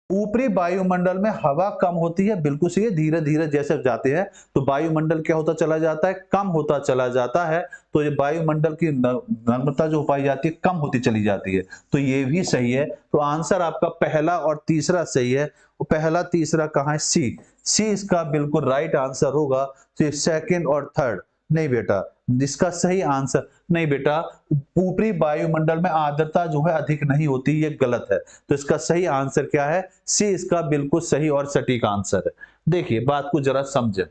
ऊपरी वायुमंडल में हवा कम होती है, बिल्कुल सही है। धीरे धीरे जैसे जाते हैं तो वायुमंडल क्या होता चला जाता है? कम होता चला जाता है। तो ये वायुमंडल की नम्रता जो पाई जाती है कम होती चली जाती है, तो ये भी सही है। तो आंसर आपका पहला और तीसरा सही है। पहला तीसरा कहां है? सी। सी इसका बिल्कुल राइट आंसर होगा। तो सेकंड और थर्ड नहीं बेटा, जिसका सही आंसर नहीं बेटा, ऊपरी वायुमंडल में आर्द्रता जो है अधिक नहीं होती, ये गलत है। तो इसका सही आंसर क्या है? सी इसका बिल्कुल सही और सटीक आंसर है। देखिए बात को जरा समझे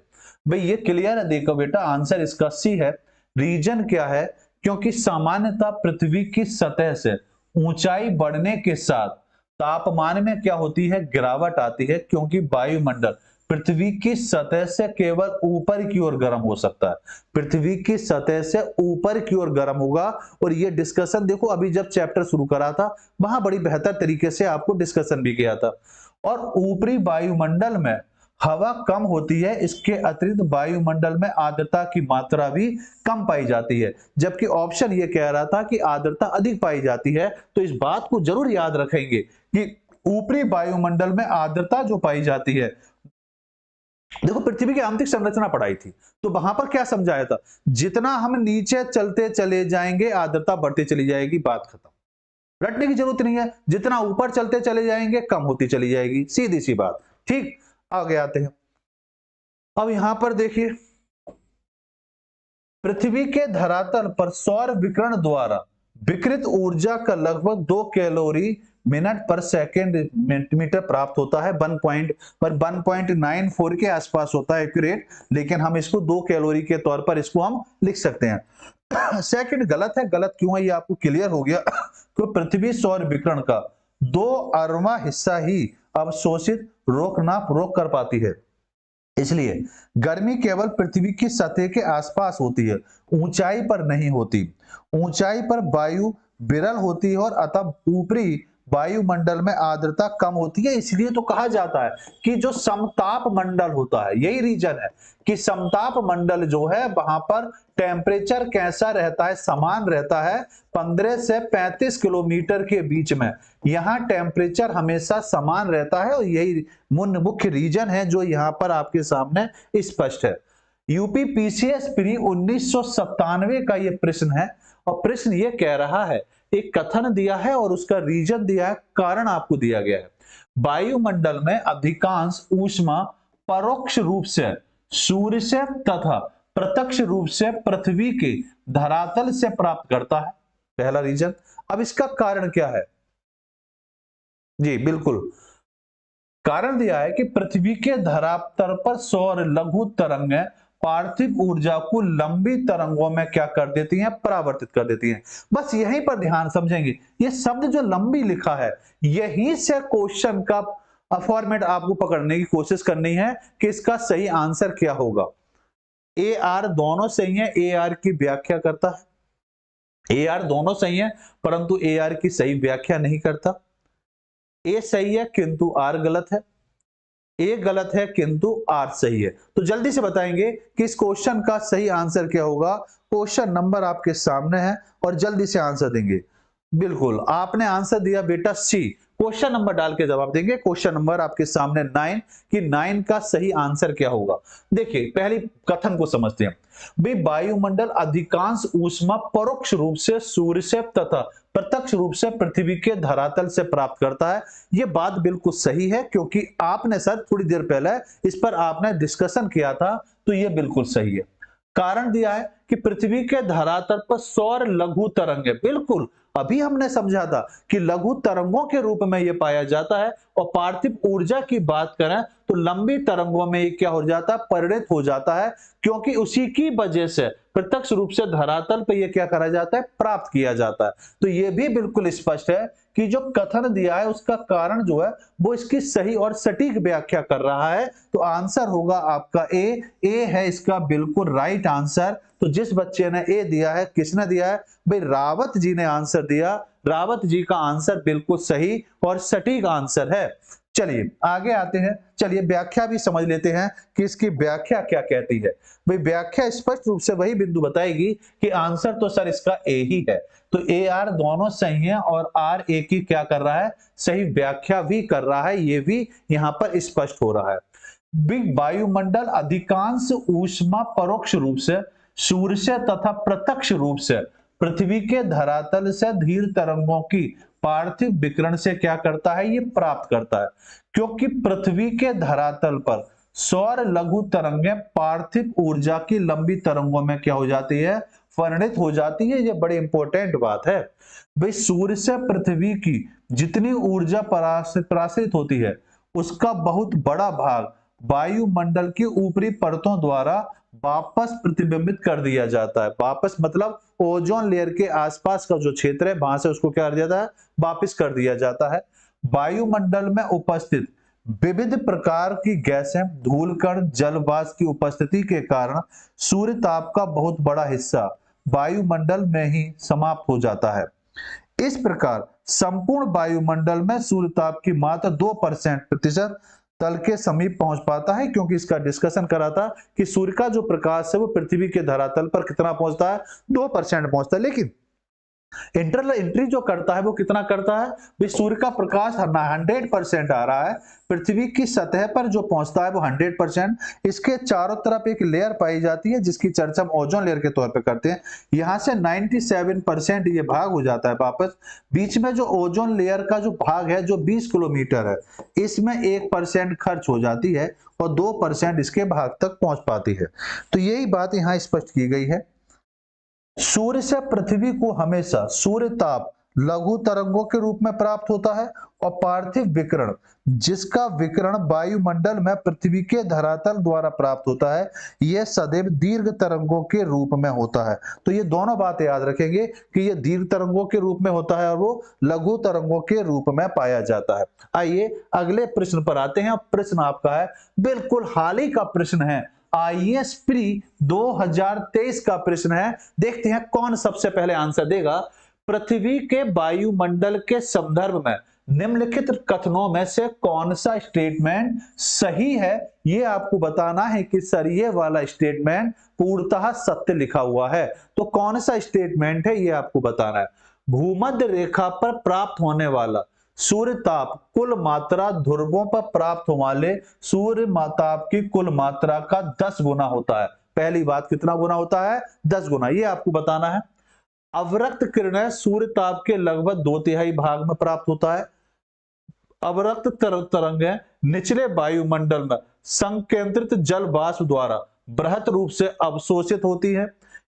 भाई, ये क्लियर है। देखो बेटा आंसर इसका सी है। रीजन क्या है? क्योंकि सामान्यतः पृथ्वी की सतह से ऊंचाई बढ़ने के साथ तापमान में क्या होती है? गिरावट आती है, क्योंकि वायुमंडल पृथ्वी की सतह से केवल ऊपर की ओर गर्म हो सकता है। पृथ्वी की सतह से ऊपर की ओर गर्म होगा। और ये डिस्कशन देखो अभी जब चैप्टर शुरू करा था वहां बड़ी बेहतर तरीके से आपको डिस्कशन भी किया था। और ऊपरी वायुमंडल में हवा कम होती है, इसके अतिरिक्त वायुमंडल में आर्द्रता की मात्रा भी कम पाई जाती है, जबकि ऑप्शन ये कह रहा था कि आर्द्रता अधिक पाई जाती है। तो इस बात को जरूर याद रखेंगे कि ऊपरी वायुमंडल में आर्द्रता जो पाई जाती है, देखो पृथ्वी की आंतरिक संरचना पढ़ाई थी तो वहां पर क्या समझाया था? जितना हम नीचे चलते चले जाएंगे आर्द्रता बढ़ती चली जाएगी, बात खत्म। रटने की जरूरत नहीं है, जितना ऊपर चलते चले जाएंगे कम होती चली जाएगी, सीधी सी बात। ठीक, आगे आते हैं। अब यहां पर देखिए, पृथ्वी के धरातल पर सौर विकिरण द्वारा विकृत ऊर्जा का लगभग 2 कैलोरी मिनट पर सेकेंड मीटर प्राप्त होता है। 1.94 के आसपास होता है एक्यूरेट, लेकिन हम इसको 2 कैलोरी के तौर पर इसको हम लिख सकते हैं। सेकंड गलत है। गलत क्यों है ये आपको क्लियर हो गया। तो पृथ्वी सौर विकिरण का 2/8वां हिस्सा ही अवशोषित रोक कर पाती है, इसलिए गर्मी केवल पृथ्वी की सतह के आसपास होती है, ऊंचाई पर नहीं होती। ऊंचाई पर वायु विरल होती है और अतः ऊपरी वायुमंडल में आर्द्रता कम होती है। इसलिए तो कहा जाता है कि जो समताप मंडल होता है, यही रीजन है कि समताप मंडल जो है वहां पर टेम्परेचर कैसा रहता है? समान रहता है 15 से 35 किलोमीटर के बीच में। यहाँ टेम्परेचर हमेशा समान रहता है और यही मुख्य रीजन है जो यहाँ पर आपके सामने स्पष्ट है। यूपीपीसीएस प्री 1997 का ये प्रश्न है और प्रश्न ये कह रहा है, एक कथन दिया है और उसका रीजन दिया है, कारण आपको दिया गया है। वायुमंडल में अधिकांश ऊष्मा परोक्ष रूप से सूर्य से तथा प्रत्यक्ष रूप से पृथ्वी के धरातल से प्राप्त करता है, पहला रीजन। अब इसका कारण क्या है? जी बिल्कुल, कारण दिया है कि पृथ्वी के धरातल पर सौर लघु तरंगें पार्थिव ऊर्जा को लंबी तरंगों में क्या कर देती हैं? परावर्तित कर देती हैं। बस यहीं पर ध्यान समझेंगे, ये शब्द जो लंबी लिखा है यहीं से क्वेश्चन का फॉर्मेट आपको पकड़ने की कोशिश करनी है कि इसका सही आंसर क्या होगा। ए आर दोनों सही है, ए आर की व्याख्या करता है, ए आर दोनों सही है परंतु ए आर की सही व्याख्या नहीं करता। ए सही है किंतु आर गलत है, ए गलत है किंतु आर सही है। तो जल्दी से बताएंगे कि इस क्वेश्चन का सही आंसर क्या होगा। क्वेश्चन नंबर आपके सामने है और जल्दी से आंसर देंगे। बिल्कुल आपने आंसर दिया बेटा सी, क्वेश्चन नंबर डाल के जवाब देंगे। क्वेश्चन नंबर आपके सामने 9 कि 9 का सही आंसर क्या होगा। देखिए पहली कथन को समझते हैं। भाई वायुमंडल अधिकांश ऊष्मा परोक्ष रूप से सूर्य से तथा प्रत्यक्ष रूप से पृथ्वी के धरातल से प्राप्त करता है। यह बात बिल्कुल सही है क्योंकि आपने सर थोड़ी देर पहले इस पर आपने डिस्कशन किया था, तो यह बिल्कुल सही है। कारण दिया है कि पृथ्वी के धरातल पर सौर लघु तरंगें, बिल्कुल अभी हमने समझा था कि लघु तरंगों के रूप में यह पाया जाता है। और पार्थिव ऊर्जा की बात करें तो लंबी तरंगों में ये क्या हो जाता है, परिणत हो जाता है, क्योंकि उसी की वजह से प्रत्यक्ष रूप से धरातल पे ये क्या करा जाता है, प्राप्त किया जाता है। तो ये भी बिल्कुल स्पष्ट है कि जो कथन दिया है उसका कारण जो है वो इसकी सही और सटीक व्याख्या कर रहा है। तो आंसर होगा आपका ए है इसका बिल्कुल राइट आंसर। तो जिस बच्चे ने ए दिया है, किसने दिया है भाई, रावत जी ने आंसर दिया। रावत जी का आंसर बिल्कुल सही और सटीक आंसर है। चलिए आगे आते हैं, चलिए व्याख्या भी समझ लेते हैं कि इसकी व्याख्या क्या कहती है। भाई व्याख्या स्पष्ट रूप से वही बिंदु बताएगी कि आंसर तो सर इसका ए ही है। तो ए आर दोनों सही हैं और आर ए की क्या कर रहा है, सही व्याख्या भी कर रहा है, ये भी यहां पर स्पष्ट हो रहा है। बिग वायुमंडल अधिकांश ऊष्मा परोक्ष रूप से सूर्य से तथा प्रत्यक्ष रूप से पृथ्वी के धरातल से धीर तरंगों की पार्थिव विकिरण से क्या करता है, ये प्राप्त करता है। क्योंकि पृथ्वी के धरातल पर सौर लघु तरंगें पार्थिव ऊर्जा की लंबी तरंगों में क्या हो जाती है, परिणित हो जाती है। ये बड़ी इंपॉर्टेंट बात है भाई। सूर्य से पृथ्वी की जितनी ऊर्जा प्रसारित होती है उसका बहुत बड़ा भाग वायुमंडल की ऊपरी परतों द्वारा वापस प्रतिबिंबित कर दिया जाता है। वापस मतलब ओजोन लेयर के आसपास का जो क्षेत्र है वहां से उसको क्या कर दिया जाता है, वापस कर दिया जाता है। वायुमंडल में उपस्थित विविध प्रकार की गैसें, धूलकण, जलवाष्प की उपस्थिति के कारण सूर्य ताप का बहुत बड़ा हिस्सा वायुमंडल में ही समाप्त हो जाता है। इस प्रकार संपूर्ण वायुमंडल में सूर्य ताप की मात्रा 2% तल के समीप पहुंच पाता है। क्योंकि इसका डिस्कशन करा था कि सूर्य का जो प्रकाश है वो पृथ्वी के धरातल पर कितना पहुंचता है, 2% पहुंचता है। लेकिन इंटरनल एंट्री जो करता है वो कितना करता है भाई, सूर्य का प्रकाश 100% आ रहा है, पृथ्वी की सतह पर जो पहुंचता है वो 100%। इसके चारों तरफ एक लेयर पाई जाती है जिसकी चर्चा हम ओजोन लेयर के तौर पे करते हैं। यहां से 97% ये भाग हो जाता है वापस। बीच में जो ओजोन लेयर का जो भाग है जो 20 किलोमीटर है, इसमें 1% खर्च हो जाती है और 2% इसके भाग तक पहुंच पाती है। तो यही बात यहां स्पष्ट की गई है। सूर्य से पृथ्वी को हमेशा सूर्य ताप लघु तरंगों के रूप में प्राप्त होता है और पार्थिव विकिरण जिसका विकिरण वायुमंडल में पृथ्वी के धरातल द्वारा प्राप्त होता है, यह सदैव दीर्घ तरंगों के रूप में होता है। तो ये दोनों बातें याद रखेंगे कि यह दीर्घ तरंगों के रूप में होता है और वो लघु तरंगों के रूप में पाया जाता है। आइए अगले प्रश्न पर आते हैं। प्रश्न आपका है बिल्कुल हाल ही का प्रश्न है, आईएएस प्री 2023 का प्रश्न है। देखते हैं कौन सबसे पहले आंसर देगा। पृथ्वी के वायुमंडल के संदर्भ में निम्नलिखित कथनों में से कौन सा स्टेटमेंट सही है, यह आपको बताना है कि सर ये वाला स्टेटमेंट पूर्णतः सत्य लिखा हुआ है। तो कौन सा स्टेटमेंट है यह आपको बताना है। भूमध्य रेखा पर प्राप्त होने वाला सूर्य ताप कुल मात्रा ध्रुवों पर प्राप्त होने वाले सूर्य ताप की कुल मात्रा का 10 गुना होता है। पहली बात, कितना गुना होता है, 10 गुना, ये आपको बताना है। अवरक्त किरणें सूर्य ताप के लगभग 2/3 भाग में प्राप्त होता है। अवरक्त तरंगें निचले वायुमंडल में संकेंद्रित जल वाष्प द्वारा बृहत रूप से अवशोषित होती है।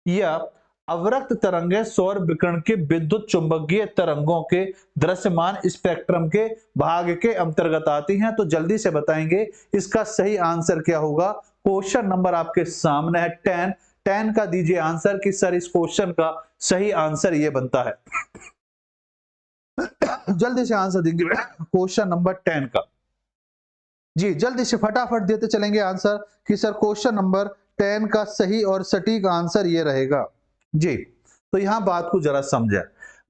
यह अवरक्त तरंगें सौर विकिरण के विद्युत चुंबकीय तरंगों के दृश्यमान स्पेक्ट्रम के भाग के अंतर्गत आती हैं। तो जल्दी से बताएंगे इसका सही आंसर क्या होगा। क्वेश्चन नंबर आपके सामने है 10 का दीजिए आंसर कि सर इस क्वेश्चन का सही आंसर ये बनता है। जल्दी से आंसर देंगे क्वेश्चन नंबर 10 का। जी जल्दी से फटाफट देते चलेंगे आंसर कि सर क्वेश्चन नंबर 10 का सही और सटीक आंसर ये रहेगा। जी तो यहां बात को जरा समझे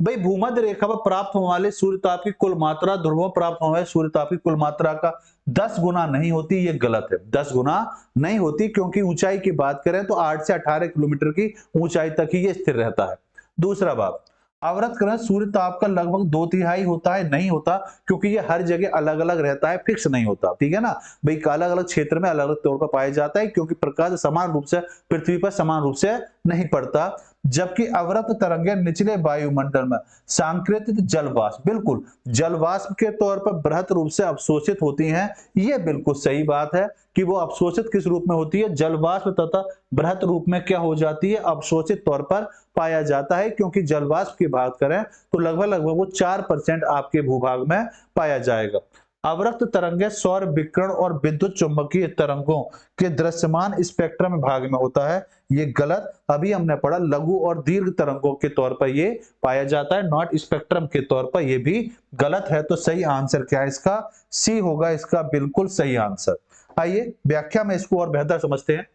भाई। भूमध्य रेखा पर प्राप्त होने वाले सूर्य ताप की कुल मात्रा ध्रुवों प्राप्त होने वाले सूर्य ताप की कुल मात्रा का 10 गुना नहीं होती, ये गलत है। 10 गुना नहीं होती क्योंकि ऊंचाई की बात करें तो 8 से 18 किलोमीटर की ऊंचाई तक ही ये स्थिर रहता है। दूसरा बात, अवरक्त किरण सूर्य ताप का लगभग 2/3 होता है, नहीं होता क्योंकि ये हर जगह अलग अलग रहता है, फिक्स नहीं होता। ठीक है ना भाई, अलग अलग क्षेत्र में अलग अलग तौर पर पाया जाता है क्योंकि प्रकाश समान रूप से पृथ्वी पर समान रूप से नहीं पड़ता। जबकि अवरक्त तरंगें निचले वायुमंडल में सांकृतिक जलवाष्प, बिल्कुल जलवाष्प के तौर पर बृहत रूप से अवशोषित होती हैं। ये बिल्कुल सही बात है कि वो अवशोषित किस रूप में होती है, जलवाष्प तथा बृहत रूप में क्या हो जाती है, अवशोषित तौर पर पाया जाता है। क्योंकि जलवाष्प की बात करें तो लगभग वो 4% आपके भूभाग में पाया जाएगा। अवरक्त तरंगे सौर विकिरण और विद्युत चुंबकीय तरंगों के दृश्यमान स्पेक्ट्रम भाग में होता है। ये गलत, अभी हमने पढ़ा लघु और दीर्घ तरंगों के तौर पर ये पाया जाता है, नॉट स्पेक्ट्रम के तौर पर। ये भी गलत है। तो सही आंसर क्या है इसका? सी होगा इसका बिल्कुल सही आंसर। आइए व्याख्या में इसको और बेहतर समझते हैं।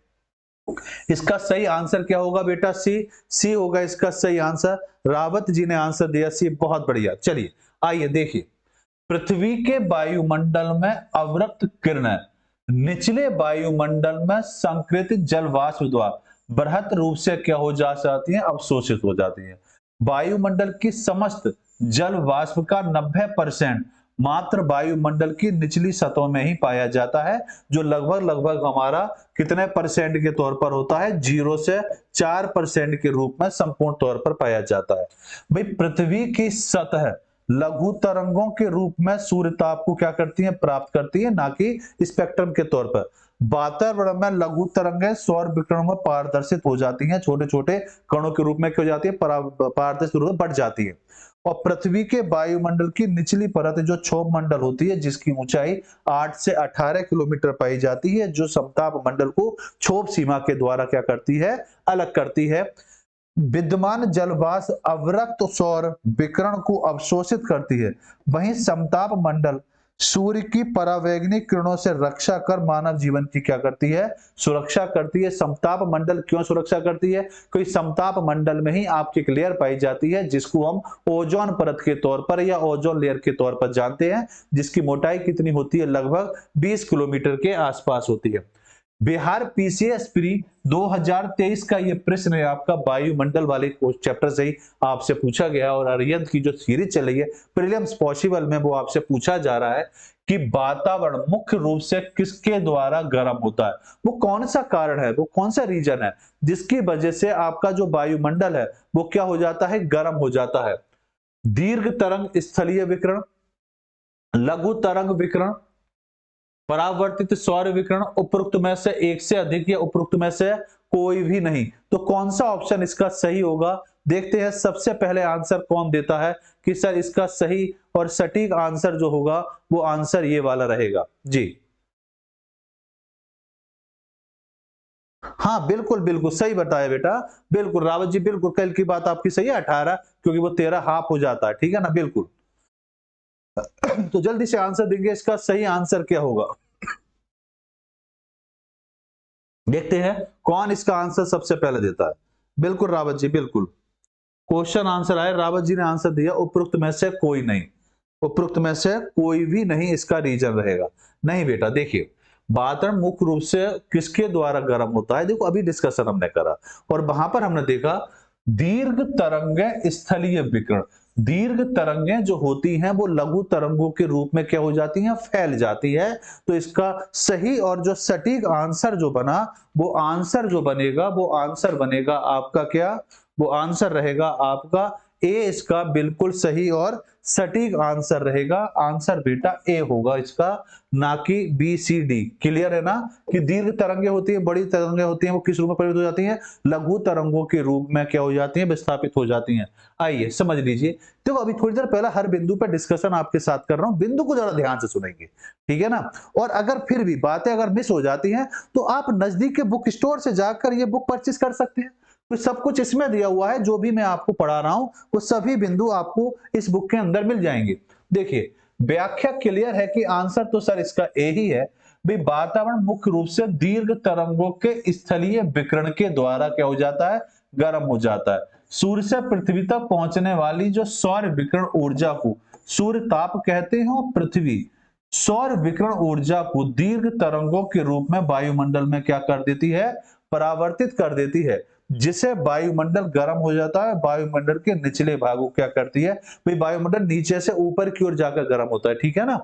इसका सही आंसर क्या होगा बेटा? सी होगा इसका सही आंसर। रावत जी ने आंसर दिया सी, बहुत बढ़िया। चलिए आइए देखिए, पृथ्वी के वायुमंडल में अवरक्त किरणें निचले वायुमंडल में संकृतित जल वाष्प द्वारा बृहत रूप से क्या हो जा जाती है? अवशोषित हो जाती है। वायुमंडल की समस्त जल वाष्प का 90% मात्र वायुमंडल की निचली सतहों में ही पाया जाता है, जो लगभग हमारा कितने परसेंट के तौर पर होता है? 0 से 4% के रूप में संपूर्ण तौर पर पाया जाता है। भाई पृथ्वी की सतह लघु तरंगों के रूप में सूर्य ताप को क्या करती है? प्राप्त करती है, ना कि स्पेक्ट्रम के तौर पर। वातावरण में लघु तरंगें सौर विकिरण में पारदर्शित हो जाती हैं, छोटे छोटे कणों के रूप में क्या हो जाती है? पारदर्शित रूप में बढ़ जाती है। और पृथ्वी के वायुमंडल की निचली परत जो क्षोभ मंडल होती है, जिसकी ऊंचाई 8 से 18 किलोमीटर पाई जाती है, जो समताप मंडल को क्षोभ सीमा के द्वारा क्या करती है? अलग करती है। विद्यमान जलवाष्प अवरक्त सौर विकिरण को अवशोषित करती है, वहीं समताप मंडल सूर्य की परावैंगनिक किरणों से रक्षा कर मानव जीवन की क्या करती है? सुरक्षा करती है। समताप मंडल क्यों सुरक्षा करती है? क्योंकि समताप मंडल में ही आपकी एक लेयर पाई जाती है, जिसको हम ओजोन परत के तौर पर या ओजोन लेयर के तौर पर जानते हैं, जिसकी मोटाई कितनी होती है? लगभग 20 किलोमीटर के आसपास होती है। बिहार पीसीएस प्री 2023 का ये प्रश्न है आपका, वायुमंडल वाले चैप्टर से ही आपसे पूछा गया, और अरिहंत की जो सीरीज चल रही है प्रीलिम्स पॉसिबल में, वो आपसे पूछा जा रहा है कि वातावरण मुख्य रूप से किसके द्वारा गर्म होता है? वो कौन सा कारण है, वो कौन सा रीजन है जिसकी वजह से आपका जो वायुमंडल है वो क्या हो जाता है? गर्म हो जाता है। दीर्घ तरंग स्थलीय विकिरण, लघु तरंग विकिरण, परावर्तित सौर विकिरण, उपरोक्त में से एक से अधिक या उपरोक्त में से कोई भी नहीं। तो कौन सा ऑप्शन इसका सही होगा? देखते हैं सबसे पहले आंसर कौन देता है कि सर इसका सही और सटीक आंसर जो होगा वो आंसर ये वाला रहेगा जी। हाँ बिल्कुल बिल्कुल सही बताया बेटा, बिल्कुल रावत जी, बिल्कुल कल की बात आपकी सही है। 18 क्योंकि वो 13 हाफ हो जाता है, ठीक है ना? बिल्कुल। तो जल्दी से आंसर देंगे, इसका सही आंसर क्या होगा? देखते हैं कौन इसका आंसर सबसे पहले देता है। बिल्कुल रावत जी, बिल्कुल क्वेश्चन आंसर आए, रावत जी ने आंसर दिया उपरोक्त में से कोई नहीं। उपरोक्त में से कोई भी नहीं इसका रीजन रहेगा। नहीं बेटा, देखिए वातावरण मुख्य रूप से किसके द्वारा गर्म होता है? देखो अभी डिस्कशन हमने करा और वहां पर हमने देखा दीर्घ तरंगें स्थलीय विकिरण। दीर्घ तरंगें जो होती हैं वो लघु तरंगों के रूप में क्या हो जाती हैं? फैल जाती है। तो इसका सही और जो सटीक आंसर जो बना, वो आंसर जो बनेगा वो आंसर बनेगा आपका क्या? वो आंसर रहेगा आपका ए। इसका बिल्कुल सही और सटीक आंसर रहेगा। आंसर बेटा ए होगा इसका, ना कि बी सी डी। क्लियर है ना? कि दीर्घ तरंगे होती है, बड़ी तरंगे होती हैं, वो किस रूप में परिवर्तित हो जाती हैं? लघु तरंगों के रूप में क्या हो जाती हैं? विस्थापित हो जाती हैं। आइए समझ लीजिए। देखो अभी थोड़ी देर पहले हर बिंदु पर डिस्कशन आपके साथ कर रहा हूं, बिंदु को जरा ध्यान से सुनेंगे, ठीक है ना? और अगर फिर भी बातें अगर मिस हो जाती हैं तो आप नजदीक के बुक स्टोर से जाकर ये बुक परचेज कर सकते हैं। तो सब कुछ इसमें दिया हुआ है, जो भी मैं आपको पढ़ा रहा हूं वो सभी बिंदु आपको इस बुक के अंदर मिल जाएंगे। देखिए व्याख्या क्लियर है कि आंसर तो सर इसका ए ही है। भाई वातावरण मुख्य रूप से दीर्घ तरंगों के स्थलीय विकिरण के द्वारा क्या हो जाता है? गर्म हो जाता है। सूर्य से पृथ्वी तक पहुंचने वाली जो सौर विकिरण ऊर्जा को सूर्य ताप कहते हैं, और पृथ्वी सौर विकिरण ऊर्जा को दीर्घ तरंगों के रूप में वायुमंडल में क्या कर देती है? परावर्तित कर देती है, जिसे वायुमंडल गर्म हो जाता है। वायुमंडल के निचले भागों क्या करती है? भाई वायुमंडल नीचे से ऊपर की ओर जाकर गर्म होता है, ठीक है ना?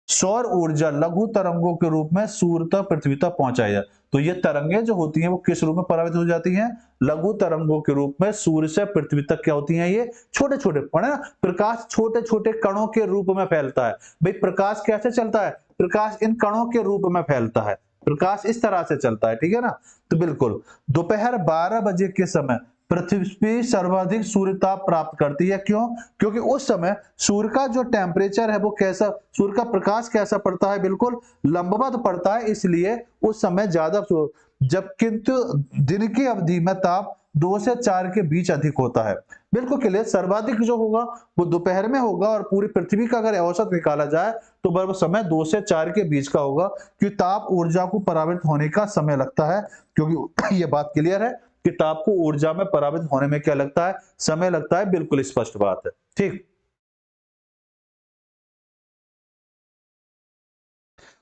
सौर ऊर्जा लघु तरंगों के रूप में सूर्य तक पृथ्वी तक पहुंचाई जाए। तो ये तरंगें जो होती हैं वो किस रूप में परावर्तित हो जाती हैं? लघु तरंगों के रूप में सूर्य से पृथ्वी तक क्या होती हैं? ये छोटे छोटे, पढ़े ना? प्रकाश छोटे छोटे कणों के रूप में फैलता है। भाई प्रकाश कैसे चलता है? प्रकाश इन कणों के रूप में फैलता है। प्रकाश इस तरह से चलता है, ठीक है ना? तो बिल्कुल दोपहर 12 बजे के समय पृथ्वी सर्वाधिक सूर्य ताप प्राप्त करती है। क्यों? क्योंकि उस समय सूर्य का जो टेम्परेचर है वो कैसा, सूर्य का प्रकाश कैसा पड़ता है, बिल्कुल लंबवत पड़ता है, इसलिए उस समय ज्यादा। जब किंतु दिन की अवधि में ताप 2 से 4 के बीच अधिक होता है। बिल्कुल क्लियर, सर्वाधिक जो होगा वो दोपहर में होगा और पूरी पृथ्वी का अगर औसत निकाला जाए तो वह समय 2 से 4 के बीच का होगा, क्योंकि ताप ऊर्जा को परावर्तित होने का समय लगता है। क्योंकि ये बात क्लियर है कि ताप को ऊर्जा में परावर्तित होने में क्या लगता है, समय लगता है, बिल्कुल स्पष्ट बात है। ठीक,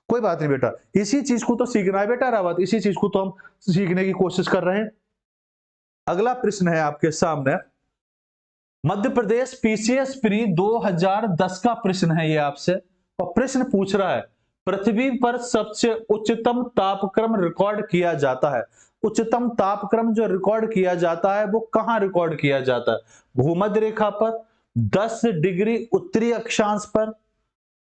कोई बात नहीं बेटा, इसी चीज को तो सीखना है बेटा रावत, इसी चीज को तो हम सीखने की कोशिश कर रहे हैं। अगला प्रश्न है आपके सामने, मध्य प्रदेश पीसीएस प्री 2010 का प्रश्न है ये आपसे, और प्रश्न पूछ रहा है पृथ्वी पर सबसे उच्चतम तापक्रम रिकॉर्ड किया जाता है। उच्चतम तापक्रम जो रिकॉर्ड किया जाता है वो कहां रिकॉर्ड किया जाता है? भूमध्य रेखा पर, 10 डिग्री उत्तरी अक्षांश पर,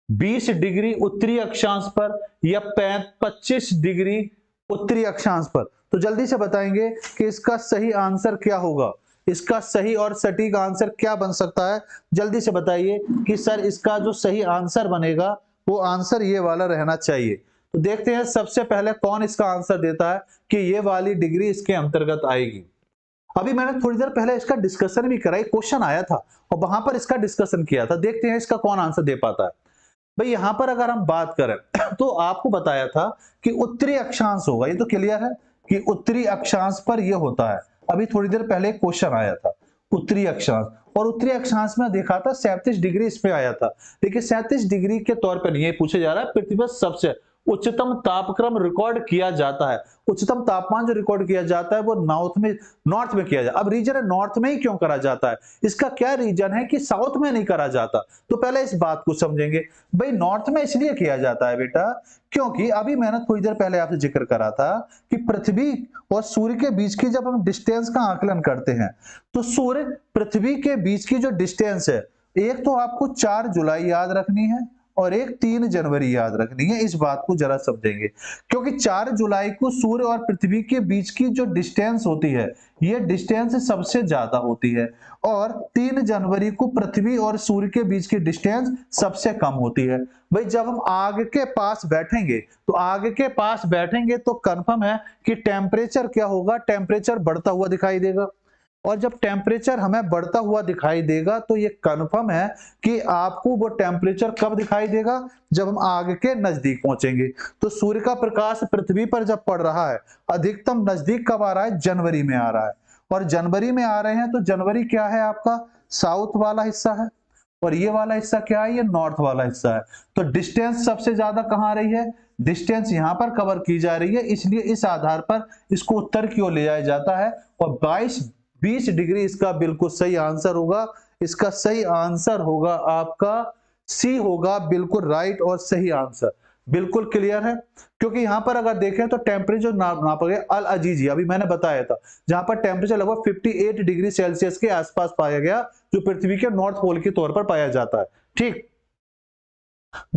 20 डिग्री उत्तरी अक्षांश पर, या 25 डिग्री उत्तरी अक्षांश पर? तो जल्दी से बताएंगे कि इसका सही आंसर क्या होगा, इसका सही और सटीक आंसर क्या बन सकता है। जल्दी से बताइए कि सर इसका जो सही आंसर बनेगा वो आंसर ये वाला रहना चाहिए। तो देखते हैं सबसे पहले कौन इसका आंसर देता है कि ये वाली डिग्री इसके अंतर्गत आएगी। अभी मैंने थोड़ी देर पहले इसका डिस्कशन भी करा, क्वेश्चन आया था और वहां पर इसका डिस्कशन किया था। देखते हैं इसका कौन आंसर दे पाता है। भाई यहां पर अगर हम बात करें तो आपको बताया था कि उत्तरी अक्षांश होगा, ये तो क्लियर है कि उत्तरी अक्षांश पर यह होता है। अभी थोड़ी देर पहले क्वेश्चन आया था उत्तरी अक्षांश, और उत्तरी अक्षांश में देखा था 37 डिग्री इसमें आया था। देखिए 37 डिग्री के तौर पर ये पूछा जा रहा है पृथ्वी पर सबसे उच्चतम तापक्रम रिकॉर्ड किया जाता है। उच्चतम तापमान जो रिकॉर्ड किया जाता है वो नॉर्थ में किया जाता है। अब रीजन है नॉर्थ में ही क्यों करा जाता है, इसका क्या रीजन है कि साउथ में नहीं करा जाता? तो पहले इस बात को समझेंगे। भाई नॉर्थ में इसलिए किया जाता है बेटा क्योंकि अभी मैंने थोड़ी देर पहले आपसे जिक्र करा था कि पृथ्वी और सूर्य के बीच की जब हम डिस्टेंस का आकलन करते हैं तो सूर्य पृथ्वी के बीच की जो डिस्टेंस है, एक तो आपको 4 जुलाई याद रखनी है और एक 3 जनवरी याद रखनी है। इस बात को जरा समझेंगे क्योंकि 4 जुलाई को सूर्य और पृथ्वी के बीच की जो डिस्टेंस होती है ये डिस्टेंस सबसे ज्यादा होती है, और 3 जनवरी को पृथ्वी और सूर्य के बीच की डिस्टेंस सबसे कम होती है। भाई जब हम आग के पास बैठेंगे तो आग के पास बैठेंगे तो कंफर्म है कि टेम्परेचर क्या होगा, टेम्परेचर बढ़ता हुआ दिखाई देगा, और जब टेम्परेचर हमें बढ़ता हुआ दिखाई देगा तो ये कंफर्म है कि आपको वो टेम्परेचर कब दिखाई देगा, जब हम आग के नजदीक पहुंचेंगे। तो सूर्य का प्रकाश पृथ्वी पर जब पड़ रहा है अधिकतम नजदीक कब आ रहा है? जनवरी में आ रहा है, और जनवरी में आ रहे हैं तो जनवरी क्या है आपका? साउथ वाला हिस्सा है, और ये वाला हिस्सा क्या है? ये नॉर्थ वाला हिस्सा है। तो डिस्टेंस सबसे ज्यादा कहां आ रही है? डिस्टेंस यहां पर कवर की जा रही है, इसलिए इस आधार पर इसको उत्तर की ओर ले जाया जाता है, और 20 डिग्री इसका बिल्कुल सही आंसर होगा। इसका सही आंसर होगा आपका सी होगा, बिल्कुल राइट और सही आंसर। बिल्कुल क्लियर है, क्योंकि यहां पर अगर देखें तो टेम्परेचर नापा गया अल अजीजी, अभी मैंने बताया था, जहां पर टेम्परेचर लगभग 58 डिग्री सेल्सियस के आसपास पाया गया, जो पृथ्वी के नॉर्थ पोल के तौर पर पाया जाता है। ठीक,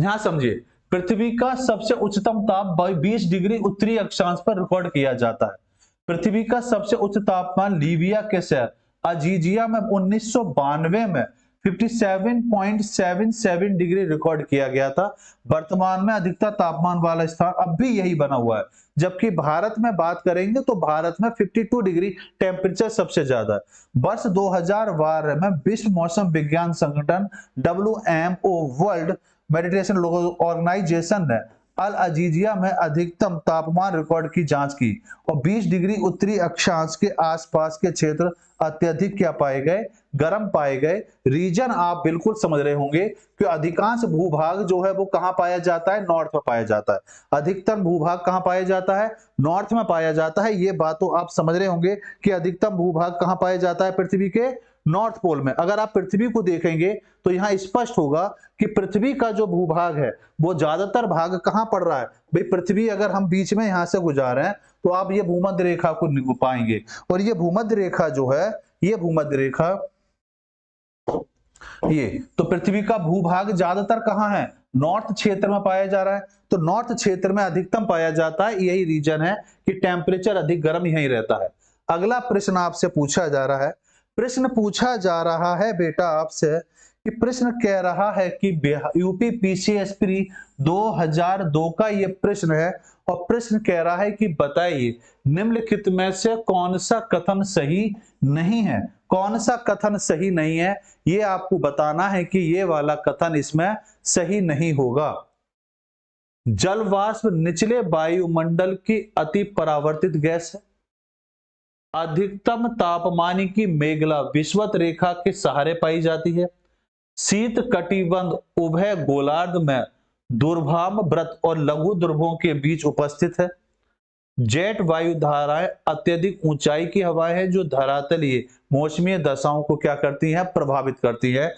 ध्यान समझिए, पृथ्वी का सबसे उच्चतम ताप 20 डिग्री उत्तरी अक्षांश पर रिकॉर्ड किया जाता है। पृथ्वी का सबसे उच्च तापमान लीबिया के शहर अजीजिया में 1992 में 57.77 डिग्री रिकॉर्ड किया गया था। वर्तमान में अधिकतम तापमान वाला स्थान अब भी यही बना हुआ है, जबकि भारत में बात करेंगे तो भारत में 52 डिग्री टेम्परेचर सबसे ज्यादा है। वर्ष 2012 में विश्व मौसम विज्ञान संगठन WMO वर्ल्ड मेडिटेशन ऑर्गेनाइजेशन ने अल अजीजिया में अधिकतम तापमान रिकॉर्ड की जांच की, और 20 डिग्री उत्तरी अक्षांश के आसपास के क्षेत्र अत्यधिक क्या पाए गए? गर्म पाए गए। रीजन आप बिल्कुल समझ रहे होंगे कि अधिकांश भूभाग जो है वो कहां पाया जाता है? नॉर्थ में पाया जाता है। अधिकतम भूभाग कहां पाया जाता है? नॉर्थ में पाया जाता है। ये बात तो आप समझ रहे होंगे कि अधिकतम भूभाग कहां पाया जाता है? पृथ्वी के नॉर्थ पोल में। अगर आप पृथ्वी को देखेंगे तो यहां स्पष्ट होगा कि पृथ्वी का जो भूभाग है वो ज्यादातर भाग कहां पड़ रहा है? भाई पृथ्वी अगर हम बीच में यहां से गुजार रहे हैं तो आप ये भूमध्य रेखा को पाएंगे, और ये भूमध्य रेखा जो है, ये भूमध्य रेखा, ये तो पृथ्वी का भूभाग ज्यादातर कहां है? नॉर्थ क्षेत्र में पाया जा रहा है। तो नॉर्थ क्षेत्र में अधिकतम पाया जाता है, यही रीजन है कि टेम्परेचर अधिक गर्म यही रहता है। अगला प्रश्न आपसे पूछा जा रहा है, प्रश्न पूछा जा रहा है बेटा आपसे कि प्रश्न कह रहा है कि यूपी पीसीएस प्री 2002 का ये प्रश्न है और प्रश्न कह रहा है कि बताइए निम्नलिखित में से कौन सा कथन सही नहीं है। कौन सा कथन सही नहीं है ये आपको बताना है कि ये वाला कथन इसमें सही नहीं होगा। जल वाष्प निचले वायुमंडल की अति परावर्तित गैस है। अधिकतम तापमान की मेघला विषुवत रेखा के सहारे पाई जाती है। शीत कटिबंध उभय गोलार्ध में दुर्भाम व्रत और लघु ध्रुवों के बीच उपस्थित है। जेट वायु धाराएं अत्यधिक ऊंचाई की हवाएं हैं जो धरातलीय मौसमी दशाओं को क्या करती हैं, प्रभावित करती है।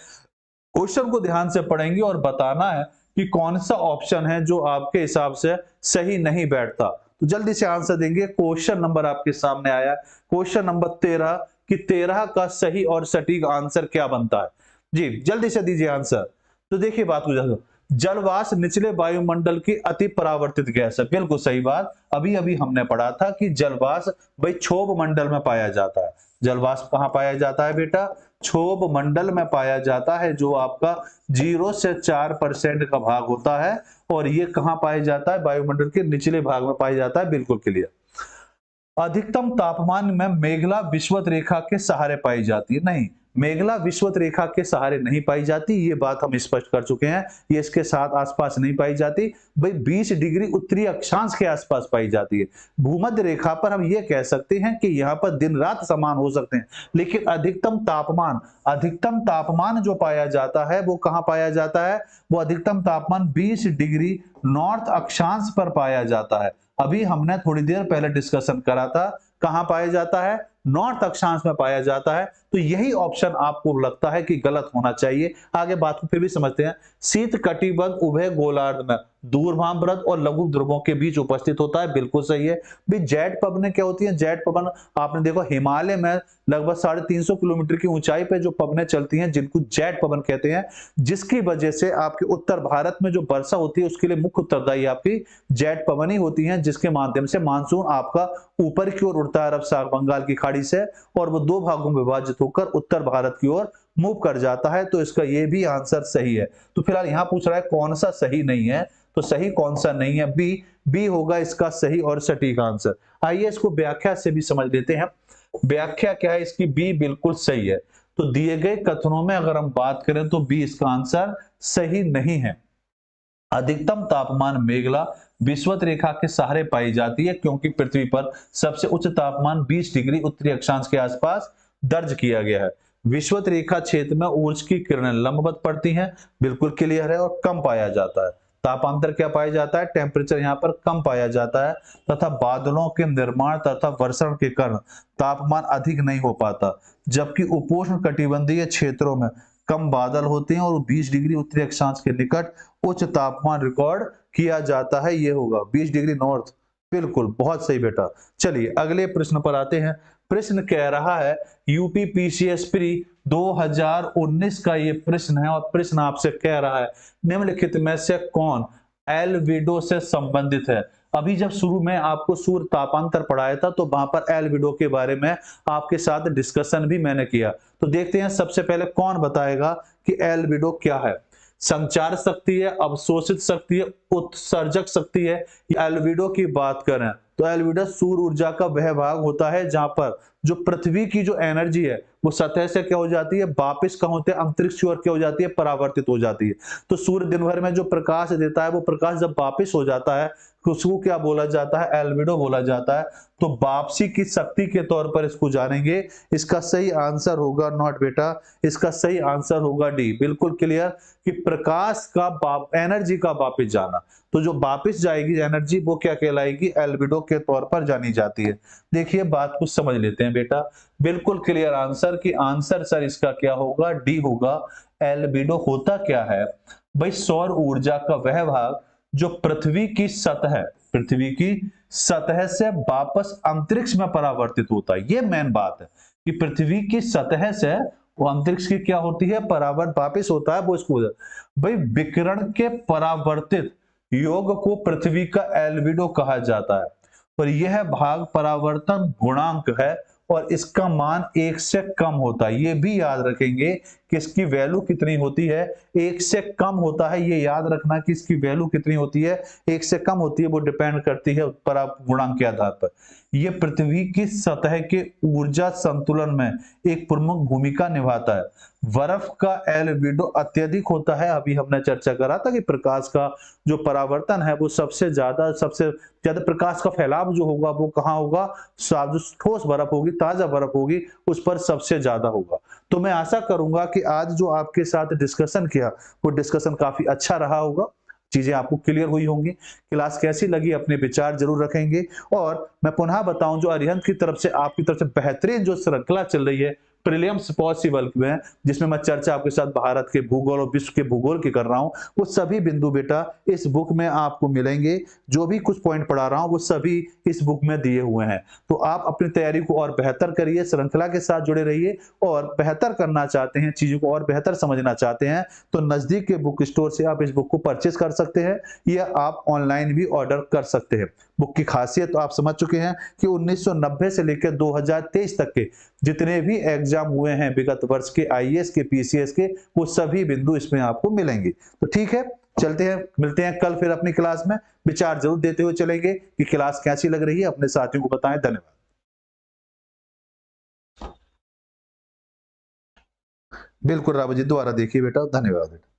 क्वेश्चन को ध्यान से पढ़ेंगे और बताना है कि कौन सा ऑप्शन है जो आपके हिसाब से सही नहीं बैठता। तो जल्दी से आंसर देंगे। क्वेश्चन नंबर आपके सामने आया, क्वेश्चन नंबर 13 कि 13 का सही और सटीक आंसर क्या बनता है। जी जल्दी से दीजिए आंसर। तो देखिए बात को, जलवाष्प निचले वायुमंडल की अति परावर्तित गैस है, बिल्कुल सही बात। अभी अभी हमने पढ़ा था कि जलवाष्प भाई क्षोभ मंडल में पाया जाता है। जलवाष्प कहां पाया जाता है बेटा, क्षोभ मंडल में पाया जाता है, जो आपका 0 से 4% का भाग होता है। और ये कहां पाया जाता है, वायुमंडल के निचले भाग में पाया जाता है, बिल्कुल क्लियर। अधिकतम तापमान में मेघला विषुवत रेखा के सहारे पाई जाती है, नहीं, मेघला विषुवत रेखा के सहारे नहीं पाई जाती, ये बात हम स्पष्ट कर चुके हैं। ये इसके साथ आसपास नहीं पाई जाती, भाई 20 डिग्री उत्तरी अक्षांश के आसपास पाई जाती है। भूमध्य रेखा पर हम ये कह सकते हैं कि यहाँ पर दिन रात समान हो सकते हैं, लेकिन अधिकतम तापमान जो पाया जाता है वो कहाँ पाया जाता है, वो अधिकतम तापमान 20 डिग्री नॉर्थ अक्षांश पर पाया जाता है। अभी हमने थोड़ी देर पहले डिस्कशन करा था, कहां पाया जाता है, नॉर्थ अक्षांश में पाया जाता है। तो यही ऑप्शन आपको लगता है कि गलत होना चाहिए। आगे बात को फिर भी समझते हैं। शीत कटिबंध उभय गोलार्ध में दूरभाम व्रत और लघु ध्रुवों के बीच उपस्थित होता है, बिल्कुल सही है। भाई जेट पवनें क्या होती हैं, जेट पवन आपने देखो हिमालय में लगभग 350 किलोमीटर की ऊंचाई पे जो पवनें चलती हैं जिनको जेट पवन कहते हैं, जिसकी वजह से आपके उत्तर भारत में जो वर्षा होती है उसके लिए मुख्य उत्तरदायी आपकी जेट पवन ही होती हैं, जिसके माध्यम से मानसून आपका ऊपर की ओर उड़ता है अरब सागर बंगाल की खाड़ी से, और वो 2 भागों में विभाजित होकर उत्तर भारत की ओर मूव कर जाता है। तो इसका ये भी आंसर सही है। तो फिलहाल यहां पूछ रहा है कौन सा सही नहीं है, तो सही कौन सा नहीं है, बी होगा इसका सही और सटीक आंसर। आइए इसको व्याख्या से भी समझ लेते हैं। व्याख्या क्या है इसकी, बी बिल्कुल सही है। तो दिए गए कथनों में अगर हम बात करें तो बी इसका आंसर सही नहीं है। अधिकतम तापमान मेघला विषुवत रेखा के सहारे पाई जाती है, क्योंकि पृथ्वी पर सबसे उच्च तापमान 20 डिग्री उत्तरी अक्षांश के आसपास दर्ज किया गया है। विषुवत रेखा क्षेत्र में सूरज की किरणें लंबवत पड़ती हैं, बिल्कुल क्लियर है, और कम पाया जाता है। तापांतर क्या पाया जाता है, टेम्परेचर यहाँ पर कम पाया जाता है, तथा बादलों के निर्माण तथा वर्षण के कारण तापमान अधिक नहीं हो पाता, जबकि उपोष्ण कटिबंधीय क्षेत्रों में कम बादल होते हैं और 20 डिग्री उत्तरी अक्षांश के निकट उच्च तापमान रिकॉर्ड किया जाता है। ये होगा 20 डिग्री नॉर्थ, बिल्कुल बहुत सही बेटा। चलिए अगले प्रश्न पर आते हैं। प्रश्न कह रहा है यूपी पीसीएस प्री 2019 का ये प्रश्न है, और प्रश्न आपसे कह रहा है निम्नलिखित में से कौन एल्बिडो से संबंधित है। अभी जब शुरू में आपको सूर्य तापांतर पढ़ाया था तो वहां पर एल्बिडो के बारे में आपके साथ डिस्कशन भी मैंने किया। तो देखते हैं सबसे पहले कौन बताएगा कि एल्बिडो क्या है। संचार शक्ति है, अवशोषित शक्ति है, उत्सर्जक शक्ति है। एल्बिडो की बात करें तो एल्बिडो सूर्य ऊर्जा का वह भाग होता है जहां पर जो पृथ्वी की जो एनर्जी है वो सतह से क्या हो जाती है, वापस कहां होते हैं, अंतरिक्ष की ओर क्या हो जाती है, परावर्तित हो जाती है। तो सूर्य दिन भर में जो प्रकाश देता है वो प्रकाश जब वापस हो जाता है उसको क्या बोला जाता है, एल्बिडो बोला जाता है। तो वापसी की शक्ति के तौर पर इसको जानेंगे। इसका सही आंसर होगा नॉट बेटा, इसका सही आंसर होगा डी, बिल्कुल क्लियर, कि प्रकाश का एनर्जी का वापस जाना। तो जो वापस जाएगी एनर्जी वो क्या कहलाएगी, एल्बिडो के तौर पर जानी जाती है। देखिए बात को समझ लेते हैं बेटा, बिल्कुल क्लियर आंसर, कि आंसर सर इसका क्या होगा, डी होगा। एल्बिडो होता क्या है भाई, सौर ऊर्जा का वह भाग जो पृथ्वी की सतह से वापस अंतरिक्ष में परावर्तित होता है। ये मेन बात है कि पृथ्वी की सतह से वो अंतरिक्ष की क्या होती है, परावर्त वापस होता है वो इसको भाई विकिरण के परावर्तित योग को पृथ्वी का एल्बिडो कहा जाता है। और यह भाग परावर्तन गुणांक है और इसका मान 1 से कम होता है। ये भी याद रखेंगे कि इसकी वैल्यू कितनी होती है, 1 से कम होता है। ये याद रखना कि इसकी वैल्यू कितनी होती है, 1 से कम होती है। वो डिपेंड करती है पर आप गुणांक के आधार पर। ये पृथ्वी की सतह के ऊर्जा संतुलन में एक प्रमुख भूमिका निभाता है। बर्फ का एल्बिडो अत्यधिक होता है। अभी हमने चर्चा करा था कि प्रकाश का जो परावर्तन है वो सबसे ज्यादा प्रकाश का फैलाव जो होगा वो कहाँ होगा, जो ठोस बर्फ होगी, ताजा बर्फ होगी, उस पर सबसे ज्यादा होगा। तो मैं आशा करूंगा कि आज जो आपके साथ डिस्कशन किया वो डिस्कशन काफी अच्छा रहा होगा, चीजें आपको क्लियर हुई होंगी। क्लास कैसी लगी अपने विचार जरूर रखेंगे। और मैं पुनः बताऊं, जो अरिहंत की तरफ से आपकी तरफ से बेहतरीन जो श्रृंखला चल रही है प्रीलिम्स पॉसिबल में, जिसमें मैं चर्चा आपके साथ भारत के भूगोल और विश्व के भूगोल की कर रहा हूं, वो सभी बिंदु बेटा इस बुक में आपको मिलेंगे। जो भी कुछ पॉइंट पढ़ा रहा हूं वो सभी इस बुक में दिए हुए हैं। तो आप अपनी तैयारी को और बेहतर करिए, श्रृंखला के साथ जुड़े रहिए। और बेहतर करना चाहते हैं, चीजों को और बेहतर समझना चाहते हैं, तो नजदीक के बुक स्टोर से आप इस बुक को परचेज कर सकते हैं या आप ऑनलाइन भी ऑर्डर कर सकते हैं। बुक की खासियत तो आप समझ चुके हैं कि 1990 से लेकर 2023 तक के जितने भी एग्जाम हुए हैं विगत वर्ष के, आईएएस के, पीसीएस के, वो सभी बिंदु इसमें आपको मिलेंगे। तो ठीक है, चलते हैं, मिलते हैं कल फिर अपनी क्लास में। विचार जरूर देते हुए चलेंगे कि क्लास कैसी लग रही है, अपने साथियों को बताएं। धन्यवाद। बिल्कुल राव जी, दोबारा देखिए बेटा। धन्यवाद बेटा।